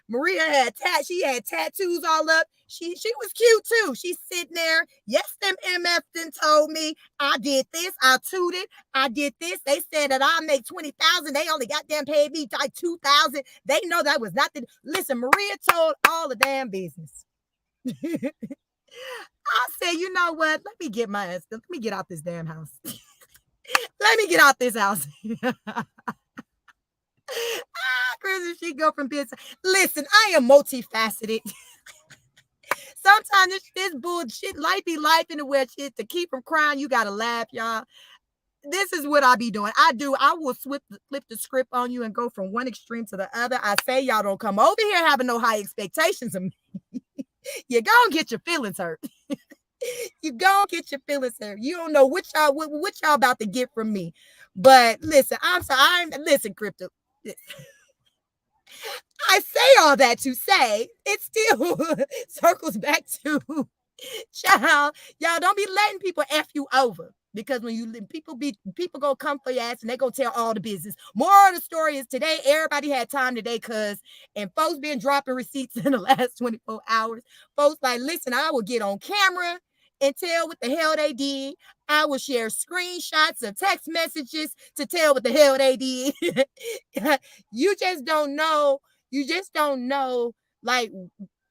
Maria had tattoos all up. She was cute too. She's sitting there. Yes, them MF then told me I did this. I tooted. I did this. They said that I make 20,000. They only goddamn paid me like 2,000. They know that was nothing. Listen, Maria told all the damn business. I said, you know what? Let me get out this damn house. Let me get out this house. Chris, she go from business. Listen, I am multifaceted. Sometimes this bullshit, life be life in the way shit. To keep from crying, you gotta laugh, y'all. This is what I be doing. I will flip the script on you and go from one extreme to the other. I say y'all don't come over here having no high expectations of me. You're gonna get your feelings hurt. You gonna get your feelings hurt. You don't know what y'all about to get from me. But listen, listen, crypto. I say all that to say it still circles back to child. Y'all don't be letting people F you over. Because when people go come for your ass and they go tell all the business. More of the story is today, everybody had time today and folks been dropping receipts in the last 24 hours. Folks like, listen, I will get on camera and tell what the hell they did. I will share screenshots of text messages to tell what the hell they did. You just don't know. Like,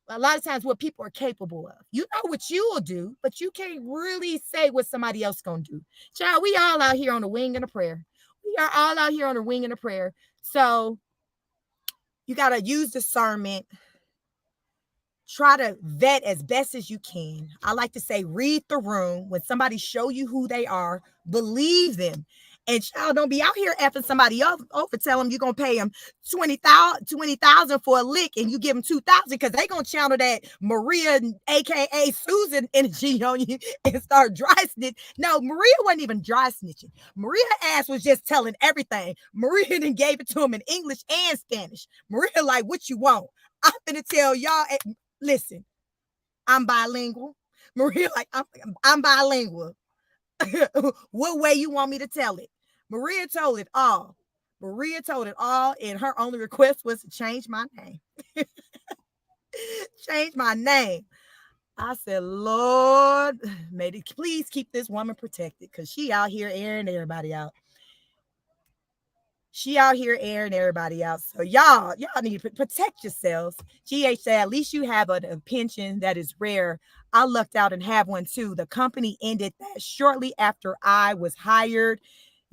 a lot of times what people are capable of. You know what you will do, but you can't really say what somebody else gonna do. Child, we all out here on the wing and a prayer. We are all out here on the wing and a prayer. So you got to use discernment. Try to vet as best as you can. I like to say, read the room. When somebody show you who they are, believe them. And child, don't be out here effing somebody over. Tell them you're going to pay them $20,000 for a lick and you give them $2,000 because they going to channel that Maria, a.k.a. Susan, energy on you and start dry snitching. No, Maria wasn't even dry snitching. Maria ass was just telling everything. Maria then gave it to him in English and Spanish. Maria like, what you want? I'm going to tell y'all, listen, I'm bilingual. Maria like, I'm bilingual. What way you want me to tell it? Maria told it all. And her only request was to change my name. Change my name. I said, Lord, please keep this woman protected because she out here airing everybody out. So y'all need to protect yourselves. GH said, at least you have a pension that is rare. I lucked out and have one too. The company ended that shortly after I was hired.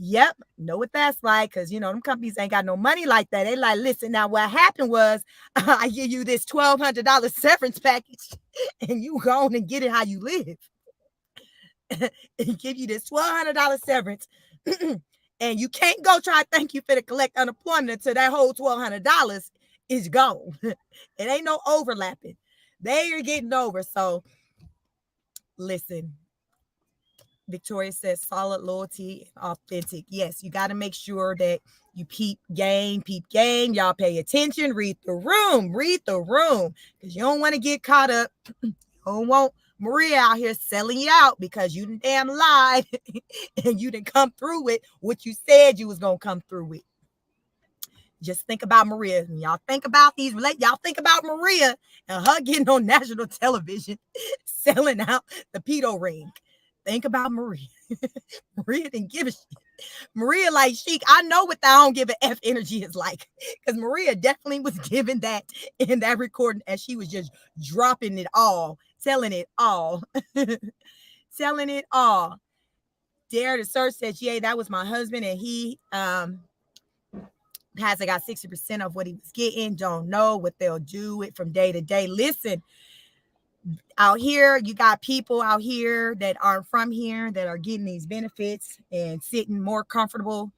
Yep, know what that's like, because them companies ain't got no money like that. They like, listen, now what happened was I give you this $1,200 severance package and you go on and get it how you live. and give you this $1,200 severance. And you can't go try to thank you for the collect unemployment until that whole $1,200 is gone. It ain't no overlapping. They are getting over. So listen, Victoria says solid loyalty and authentic. Yes, you got to make sure that you peep game. Y'all pay attention. Read the room. Because you don't want to get caught up. You don't want Maria out here selling you out because you damn lied and you didn't come through with what you said you was going to come through with. Just think about Maria. Y'all think about y'all think about Maria and her getting on national television selling out the pedo ring. Think about Maria. Maria didn't give a shit. Maria like Chic. I know what the I don't give a F energy is like. Because Maria definitely was giving that in that recording as she was just dropping it all, telling it all. Telling it all. Dare to Search says, yeah, that was my husband and he hasn't got 60% of what he was getting. Don't know what they'll do it from day to day. Listen, out here, you got people out here that aren't from here that are getting these benefits and sitting more comfortable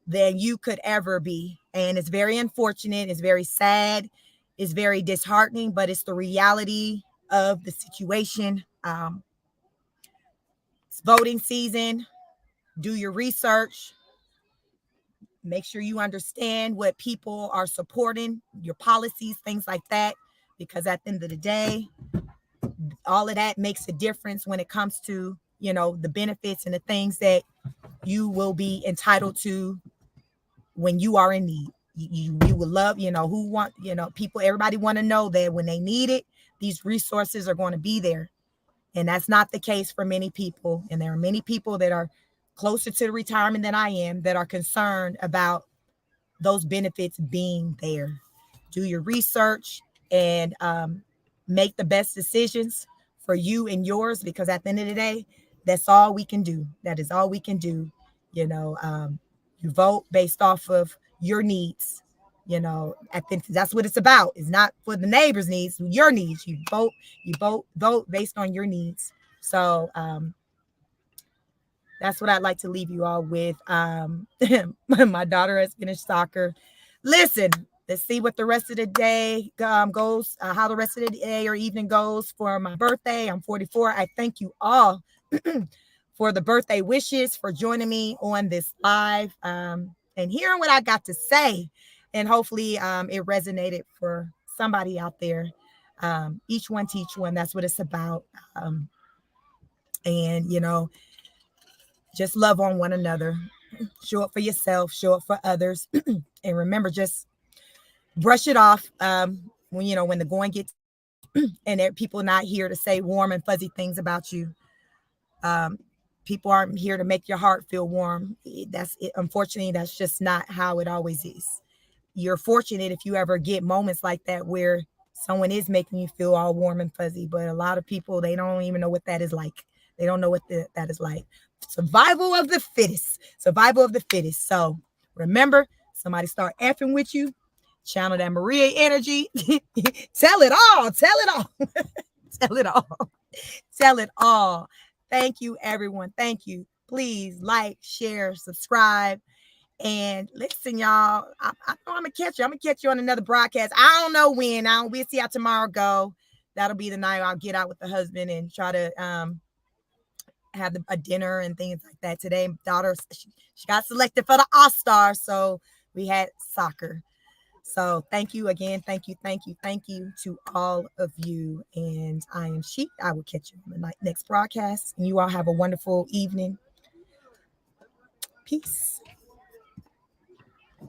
than you could ever be. And it's very unfortunate. It's very sad. It's very disheartening, but it's the reality of the situation. It's voting season. Do your research. Make sure you understand what people are supporting, your policies, things like that, because at the end of the day, all of that makes a difference when it comes to, the benefits and the things that you will be entitled to when you are in need. You will love, who want, people, everybody want to know that when they need it, these resources are going to be there. And that's not the case for many people. And there are many people that are closer to retirement than I am that are concerned about those benefits being there. Do your research and make the best decisions for you and yours, because at the end of the day, that's all we can do. That is all we can do. You vote based off of your needs. I think that's what it's about. It's not for the neighbor's needs, your needs. You vote based on your needs. So that's what I'd like to leave you all with. My daughter has finished soccer. Listen, let's see what the rest of the day goes, how the rest of the day or evening goes for my birthday. I'm 44. I thank you all for the birthday wishes, for joining me on this live and hearing what I got to say. And hopefully it resonated for somebody out there. Each one teach one. That's what it's about. And, just love on one another. Show up for yourself. Show up for others. And remember, just brush it off when the going gets and people are not here to say warm and fuzzy things about you. People aren't here to make your heart feel warm. Unfortunately, that's just not how it always is. You're fortunate if you ever get moments like that where someone is making you feel all warm and fuzzy. But a lot of people, they don't even know what that is like. They don't know what that is like. Survival of the fittest. So remember, somebody start effing with you. Channel that Maria energy. Tell it all. Tell it all. Thank you, everyone. Thank you. Please like, share, subscribe. And listen, y'all, I know I'm going to catch you. I'm going to catch you on another broadcast. I don't know when. We'll see how tomorrow go. That'll be the night I'll get out with the husband and try to have a dinner and things like that. Today, daughter, she got selected for the All-Star, so we had soccer. So thank you again. Thank you to all of you. And I am Sheik. I will catch you on the next broadcast. And you all have a wonderful evening. Peace.